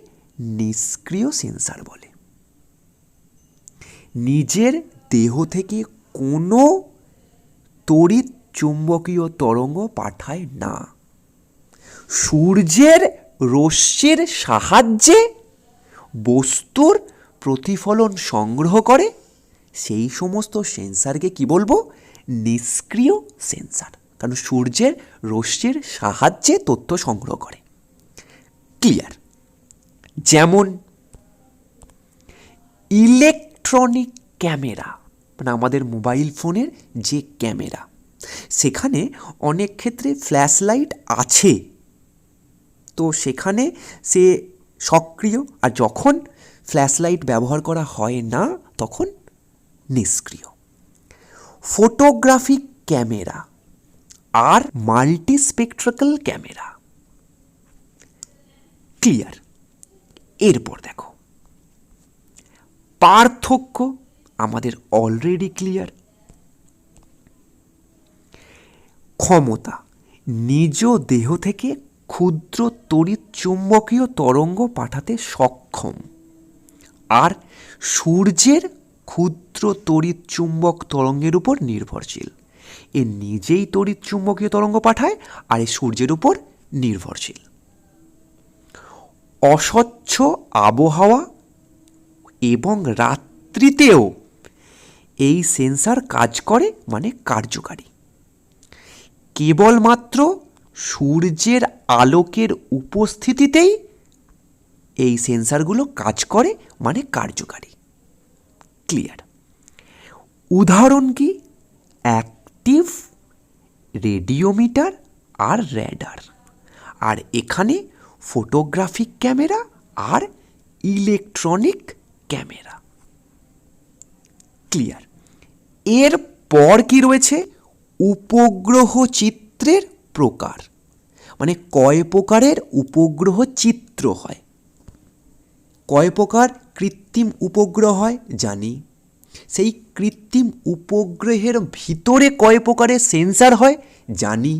নিষ্ক্রিয় সেন্সার বলে। নিজের দেহ থেকে কোনো তড়িৎ চুম্বকীয় তরঙ্গ পাঠায় না, সূর্যের রশ্মির সাহায্যে বস্তুর প্রতিফলন সংগ্রহ করে সেই সমস্ত সেন্সারকে কি বলবো? নিষ্ক্রিয় সেন্সার, কারণ সূর্যের রশ্মির সাহায্যে তথ্য সংগ্রহ করে। ক্লিয়ার? যেমন ইলেকট্রনিক ক্যামেরা, মানে আমাদের মোবাইল ফোনের যে ক্যামেরা, সেখানে অনেক ক্ষেত্রে ফ্ল্যাশ লাইট আছে, তো সেখানে সে সক্রিয়, আর যখন ফ্ল্যাশ লাইট ব্যবহার করা হয় না তখন নিষ্ক্রিয়। ফটোগ্রাফিক ক্যামেরা আর মাল্টিস্পেকট্রাল ক্যামেরা। ক্লিয়ার? এরপর দেখো পার্থক্য আমাদের অলরেডি ক্লিয়ার। ক্ষমতা, নিজ দেহ থেকে ক্ষুদ্র তড়িৎ চুম্বকীয় তরঙ্গ পাঠাতে সক্ষম, আর সূর্যের ক্ষুদ্র তড়িৎ চুম্বক তরঙ্গের উপর নির্ভরশীল। এ নিজেই তড়িৎ চুম্বকীয় তরঙ্গ পাঠায় আর এ সূর্যের উপর নির্ভরশীল। অস্বচ্ছ আবহাওয়া এবং রাত্রিতেও এই সেন্সার কাজ করে, মানে কার্যকারী। কেবলমাত্র সূর্যের আলোকের উপস্থিতিতেই এই সেন্সারগুলো কাজ করে, মানে কার্যকারী। ক্লিয়ার? উদাহরণ কি? অ্যাক্টিভ রেডিওমিটার আর র্যাডার। আর এখানে ফটোগ্রাফিক ক্যামেরা আর ইলেকট্রনিক ক্যামেরা। ক্লিয়ার? এরপর কি রয়েছে? উপগ্রহ চিত্রের প্রকার, মানে কয় প্রকারের উপগ্রহ চিত্র হয়। কয় প্রকার কৃত্রিম উপগ্রহ হয় জানি, সেই কৃত্রিম উপগ্রহের ভিতরে কয় প্রকারের সেন্সার হয় জানি।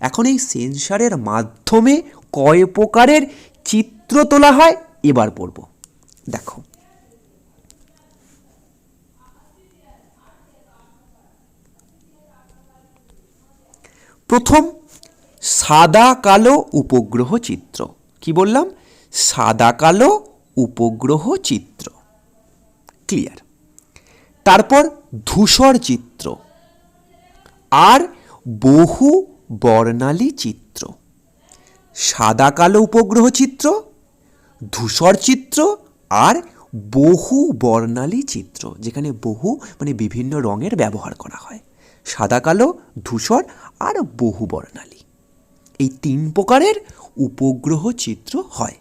এখন এই সেন্সারের মাধ্যমে কয় প্রকারের চিত্র তোলা হয় এবার পড়ব। দেখো, প্রথম সাদা কালো উপগ্রহ চিত্র। কি বললাম? সাদা কালো উপগ্রহ চিত্র। ক্লিয়ার? তারপর ধূসর চিত্র আর বহু বর্ণালী চিত্র। সাদা কালো উপগ্রহ চিত্র, ধূসর চিত্র আর বহু বর্ণালী চিত্র, যেখানে বহু মানে বিভিন্ন রঙের ব্যবহার করা হয়। সাদা কালো, ধূসর আর বহু বর্ণালী, এই তিন প্রকারের উপগ্রহ চিত্র হয়।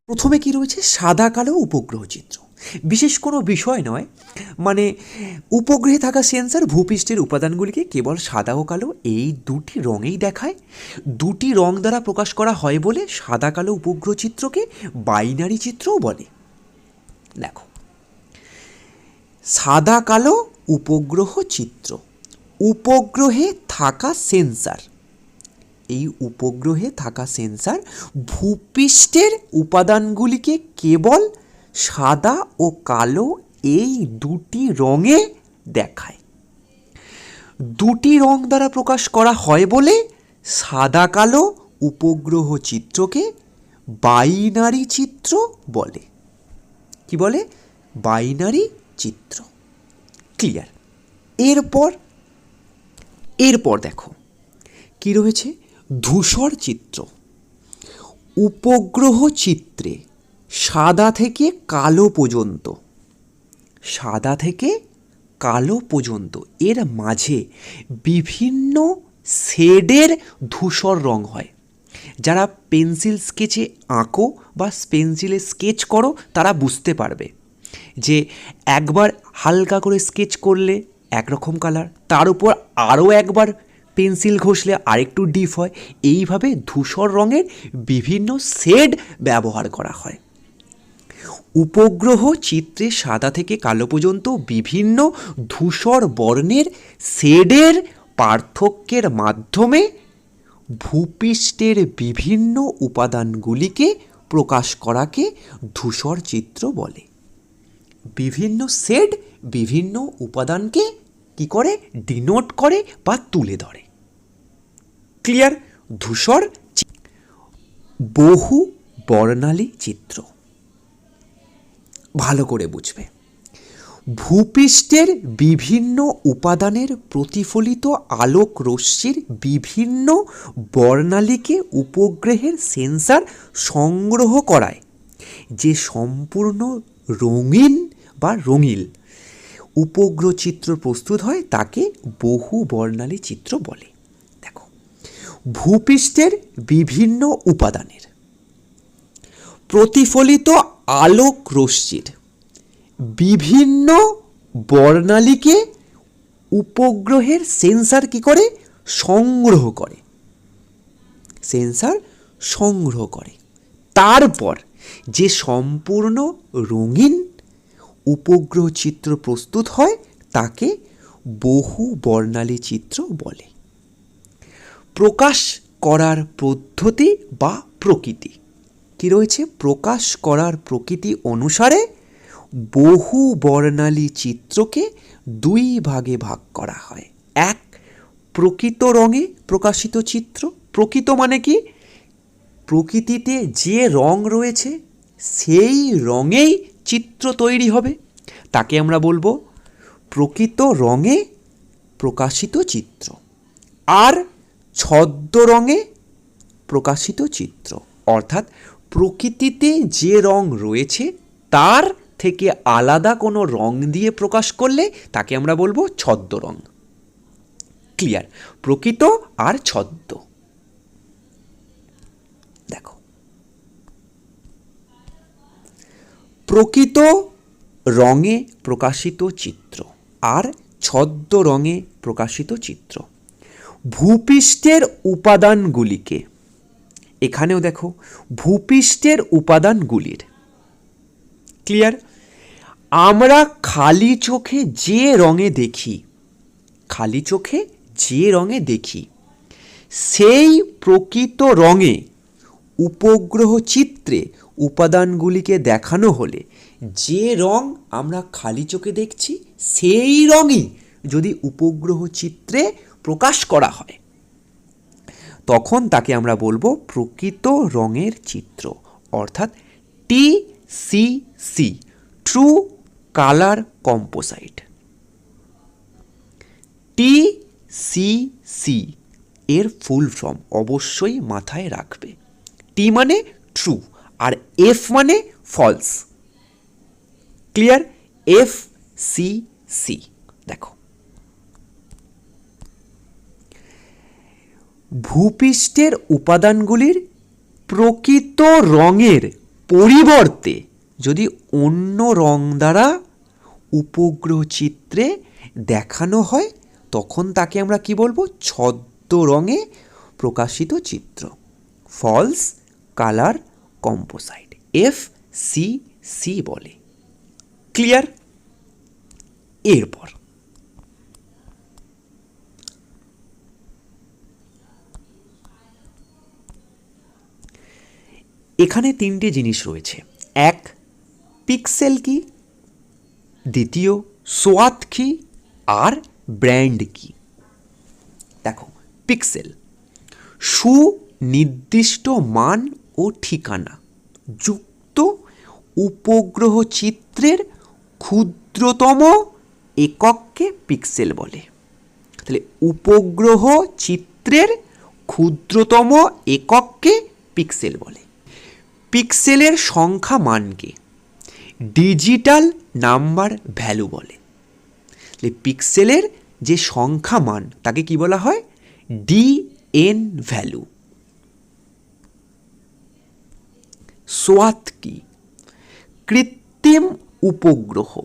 প্রথমে কি রয়েছে? সাদা কালো উপগ্রহ চিত্র। বিশেষ কোনো বিষয় নয়, মানে উপগ্রহে থাকা সেন্সার ভূপৃষ্ঠের উপাদানগুলিকে কেবল সাদা ও কালো এই দুটি রঙেই দেখায়। দুটি রং দ্বারা প্রকাশ করা হয় বলে সাদা কালো উপগ্রহ চিত্রকে বাইনারি চিত্রও বলে। দেখো, সাদা কালো উপগ্রহ চিত্র। উপগ্রহে থাকা সেন্সার, এই উপগ্রহে থাকা সেন্সার ভূপৃষ্ঠের উপাদানগুলিকে কেবল সাদা ও কালো এই দুটি রঙে দেখায়। দুটি রং দ্বারা প্রকাশ করা হয় বলে সাদা কালো উপগ্রহ চিত্রকে বাইনারি চিত্র বলে। কি বলে? বাইনারি চিত্র। ক্লিয়ার? এরপর দেখো কি রয়েছে? ধূসর চিত্র। উপগ্রহ চিত্রে সাদা থেকে কালো পর্যন্ত, সাদা থেকে কালো পর্যন্ত এর মাঝে বিভিন্ন শেডের ধূসর রং হয়। যারা পেন্সিল স্কেচে আঁকো বা পেন্সিলে স্কেচ করো তারা বুঝতে পারবে যে একবার হালকা করে স্কেচ করলে একরকম কালার, তার উপর আরও একবার পেন্সিল ঘষলে আরেকটু ডিপ হয়। এইভাবে ধূসর রঙের বিভিন্ন শেড ব্যবহার করা হয়। উপগ্রহ চিত্রে সাদা থেকে কালো পর্যন্ত বিভিন্ন ধূসর বর্ণের শেডের পার্থক্যের মাধ্যমে ভূপৃষ্ঠের বিভিন্ন উপাদানগুলিকে প্রকাশ করাকে ধূসর চিত্র বলে। বিভিন্ন শেড বিভিন্ন উপাদানকে কি করে ডিনোট করে বা তুলে ধরে। ক্লিয়ার? ধূসর বহু বর্ণালী চিত্র ভালো করে বুঝবে। ভূপৃষ্ঠের বিভিন্ন উপাদানের প্রতিফলিত আলোক রশ্মির বিভিন্ন বর্ণালীকে উপগ্রহের সেন্সর সংগ্রহ করায় যে সম্পূর্ণ রঙিন বা রঙিল উপগ্রহ চিত্র প্রস্তুত হয় তাকে বহু বর্ণালী চিত্র বলে। দেখো, ভূপৃষ্ঠের বিভিন্ন উপাদানের প্রতিফলিত আলোক রশ্মির বিভিন্ন বর্ণালীকে উপগ্রহের সেন্সর কি করে সংগ্রহ করে, সেন্সর সংগ্রহ করে। তারপর যে সম্পূর্ণ রঙিন উপগ্রহ চিত্র প্রস্তুত হয় তাকে বহু বর্ণালী চিত্র বলে। প্রকাশ করার পদ্ধতি বা প্রকৃতি কি রয়েছে? প্রকাশ করার প্রকৃতি অনুসারে বহু বর্ণালী চিত্রকে দুই ভাগে ভাগ করা হয়। এক, প্রকৃত রঙে প্রকাশিত চিত্র। প্রকৃত মানে কি? প্রকৃতিতে যে রং রয়েছে সেই রঙেই চিত্র তৈরি হবে, তাকে আমরা বলবো প্রকৃত রঙে প্রকাশিত চিত্র। আর ছদ্ম রঙে প্রকাশিত চিত্র, অর্থাৎ প্রকৃতিতে যে রং রয়েছে তার থেকে আলাদা কোনো রং দিয়ে প্রকাশ করলে তাকে আমরা বলবো ছদ্ম রং। ক্লিয়ার? প্রকৃত আর ছদ্ম। দেখো, প্রকৃত রঙে প্রকাশিত চিত্র আর ছদ্ম রঙে প্রকাশিত চিত্র। ভূপৃষ্ঠের উপাদানগুলিকে, এখানেও দেখো ভূপৃষ্ঠের উপাদানগুলির, ক্লিয়ার? আমরা খালি চোখে যে রঙে দেখি, খালি চোখে যে রঙে দেখি সেই প্রকৃত রঙে উপগ্রহ চিত্রে উপাদানগুলিকে দেখানো হলে যে রং আমরা খালি চোখে দেখছি সেই রঙই যদি উপগ্রহ চিত্রে প্রকাশ করা হয় তখন তাকে আমরা বলবো প্রকৃত রঙের চিত্র, অর্থাৎ TCC, ট্রু কালার কম্পোসাইট। TCC এর ফুল ফর্ম অবশ্যই মাথায় রাখবে। টি মানে ট্রু আর এফ মানে ফলস। ক্লিয়ার? FCC। দেখো, ভূপৃষ্ঠের উপাদানগুলির প্রকৃত রঙের পরিবর্তে যদি অন্য রং দ্বারা উপগ্রহ চিত্রে দেখানো হয় তখন তাকে আমরা কি বলবো? ছদ্ম রঙে প্রকাশিত চিত্র, ফলস কালার কম্পোসাইট, FCC বলে। ক্লিয়ার? এরপর এখানে তিনটে জিনিস রয়েছে। এক, পিক্সেল কি, দ্বিতীয় সোয়াথ কি, আর ব্র্যান্ড কি। দেখো, পিক্সেল সুনির্দিষ্ট মান ও ঠিকানা যুক্ত উপগ্রহ চিত্রের ক্ষুদ্রতম একককে পিক্সেল বলে। তাহলে উপগ্রহ চিত্রের ক্ষুদ্রতম একককে পিক্সেল বলে। পিক্সেলের সংখ্যা মানকে ডিজিটাল নাম্বার ভ্যালু বলে। পিক্সেলের যে সংখ্যা মান তাকে কি বলা হয়? DN value. সোয়াথ কি? কৃত্রিম উপগ্রহ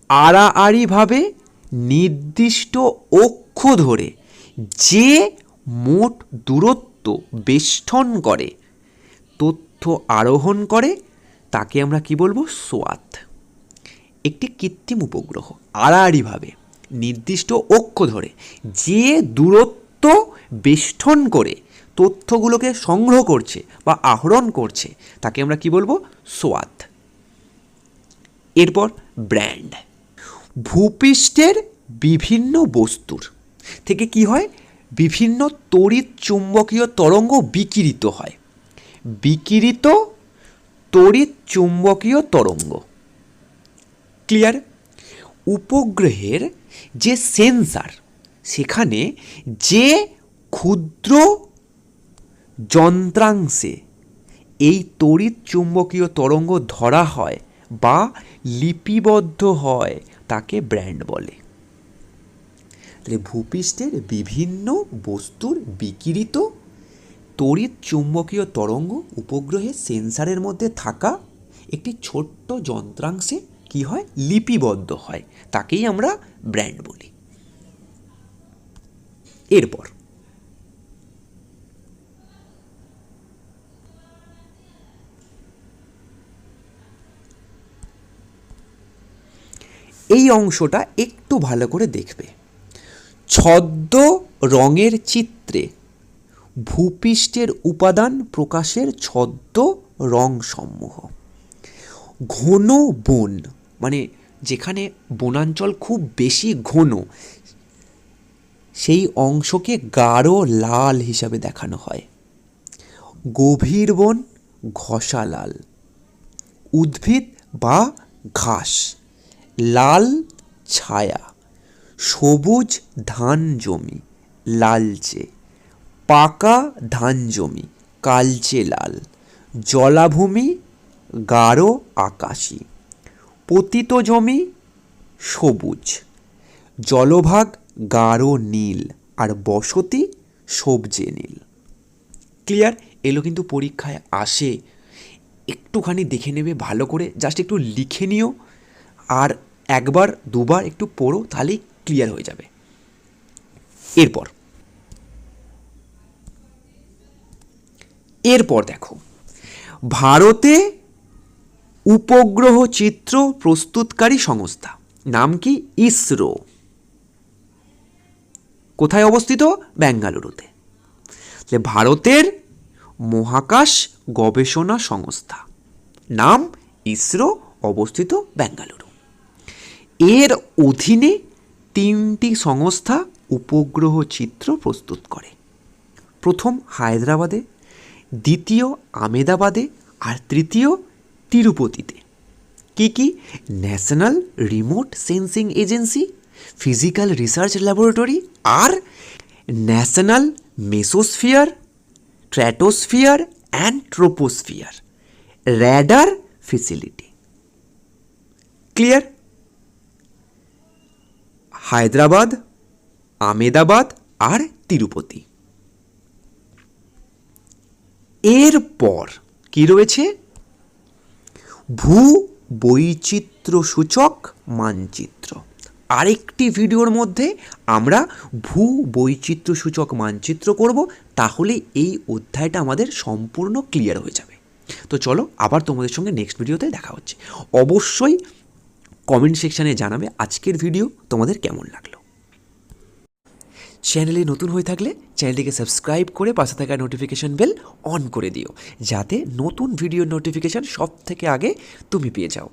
আড়াআড়িভাবে নির্দিষ্ট অক্ষ ধরে যে মোট দূরত্ব বেষ্টন করে তথ্য আরোহণ করে তাকে আমরা কি বলবো? সোয়াত। একটি কৃত্রিম উপগ্রহ আড়াআড়িভাবে নির্দিষ্ট অক্ষ ধরে যে দূরত্ব বেষ্টন করে তথ্যগুলোকে সংগ্রহ করছে বা আহরণ করছে তাকে আমরা কি বলবো? সোয়াত। এরপর ব্যান্ড। ভূপৃষ্ঠের বিভিন্ন বস্তুর থেকে কি হয়? বিভিন্ন তড়িৎ চুম্বকীয় তরঙ্গ বিকিরিত হয়। বিকিরিত তড়িৎ চুম্বকীয় তরঙ্গ। ক্লিয়ার? উপগ্রহের যে সেন্সার, সেখানে যে ক্ষুদ্র যন্ত্রাংশে এই তড়িৎ চুম্বকীয় তরঙ্গ ধরা হয় বা লিপিবদ্ধ হয় তাকে ব্যান্ড বলে। তাহলে ভূপৃষ্ঠের বিভিন্ন বস্তুর বিকিরিত তড়িৎ চুম্বকীয় তরঙ্গ উপগ্রহের সেন্সারের মধ্যে থাকা একটি ছোট্ট যন্ত্রাংশে কি হয়? লিপিবদ্ধ হয়, তাকেই আমরা ব্যান্ড বলি। এরপর এই অংশটা একটু ভালো করে দেখবে। ছদ্ম রঙের চিত্রে ভূপৃষ্ঠের উপাদান প্রকাশের ছদ্ম রং সমূহ। ঘন বন, মানে যেখানে বনাঞ্চল খুব বেশি ঘন, সেই অংশকে গাঢ় লাল হিসাবে দেখানো হয়। গভীর বন ঘষা লাল। উদ্ভিদ বা ঘাস লাল ছায়া। সবুজ ধান জমি লালচে। পাকা ধান জমি কালচে লাল। জলাভূমি গাঢ় আকাশি। পতিত জমি সবুজ। জলভাগ গাঢ় নীল আর বসতি সবজে নীল। ক্লিয়ার? এগুলো কিন্তু পরীক্ষায় আসে, একটুখানি দেখে নেবে ভালো করে, জাস্ট একটু লিখে নিও আর একবার দুবার একটু পড়ো, তাহলেই ক্লিয়ার হয়ে যাবে। এরপর দেখো, ভারতে উপগ্রহ চিত্র প্রস্তুতকারী সংস্থা নাম কি? ইসরো। কোথায় অবস্থিত? বেঙ্গালুরুতে। ভারতের মহাকাশ গবেষণা সংস্থা নাম ইসরো, অবস্থিত বেঙ্গালুরু। এর অধীনে 3টি সংস্থা উপগ্রহ চিত্র প্রস্তুত করে। প্রথম হায়দ্রাবাদে, দ্বিতীয় আমেদাবাদে আর তৃতীয় তিরুপতিতে। কি কি? National remote sensing agency, physical research laboratory আর national mesosphere, stratosphere and troposphere radar facility. Clear? Hyderabad, Ahmedabad আর তিরুপতি। এরপর কি রয়েছে? ভূ বৈচিত্র্য সূচক মানচিত্র। আরেকটি ভিডিওর মধ্যে আমরা ভূ বৈচিত্র্য সূচক মানচিত্র করব, তাহলে এই অধ্যায়টা আমাদের সম্পূর্ণ ক্লিয়ার হয়ে যাবে। তো চলো, আবার তোমাদের সঙ্গে নেক্সট ভিডিওতে দেখা হচ্ছে। অবশ্যই কমেন্ট সেকশানে জানাবে আজকের ভিডিও তোমাদের কেমন লাগলো। চ্যানেলে নতুন হয়ে থাকলে চ্যানেলটিকে সাবস্ক্রাইব করে পাশে থাকা নোটিফিকেশন বেল অন করে দিও, যাতে নতুন ভিডিওর নোটিফিকেশান সব থেকে আগে তুমি পেয়ে যাও।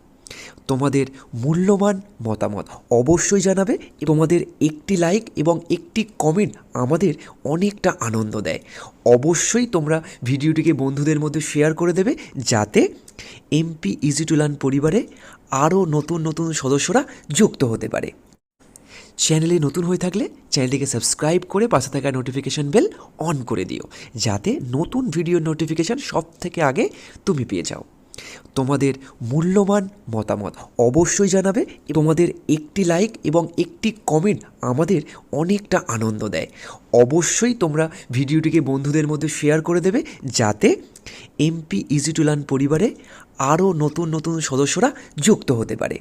তোমাদের মূল্যবান মতামত অবশ্যই জানাবে। তোমাদের একটি লাইক এবং একটি কমেন্ট আমাদের অনেকটা আনন্দ দেয়। অবশ্যই তোমরা ভিডিওটিকে বন্ধুদের মধ্যে শেয়ার করে দেবে, যাতে এমপি ইজি টু লার্ন পরিবারে আরও নতুন নতুন সদস্যরা যুক্ত হতে পারে। চ্যানেলে নতুন হয়ে থাকলে চ্যানেলটিকে সাবস্ক্রাইব করে পাশে থাকা নোটিফিকেশন বেল অন করে দিও, যাতে নতুন ভিডিওর নোটিফিকেশান সব থেকে আগে তুমি পেয়ে যাও। তোমাদের মূল্যবান মতামত অবশ্যই জানাবে। তোমাদের একটি লাইক এবং একটি কমেন্ট আমাদের অনেকটা আনন্দ দেয়। অবশ্যই তোমরা ভিডিওটিকে বন্ধুদের মধ্যে শেয়ার করে দেবে, যাতে এমপি ইজি টু লার্ন পরিবারে আরও নতুন নতুন সদস্যরা যুক্ত হতে পারে।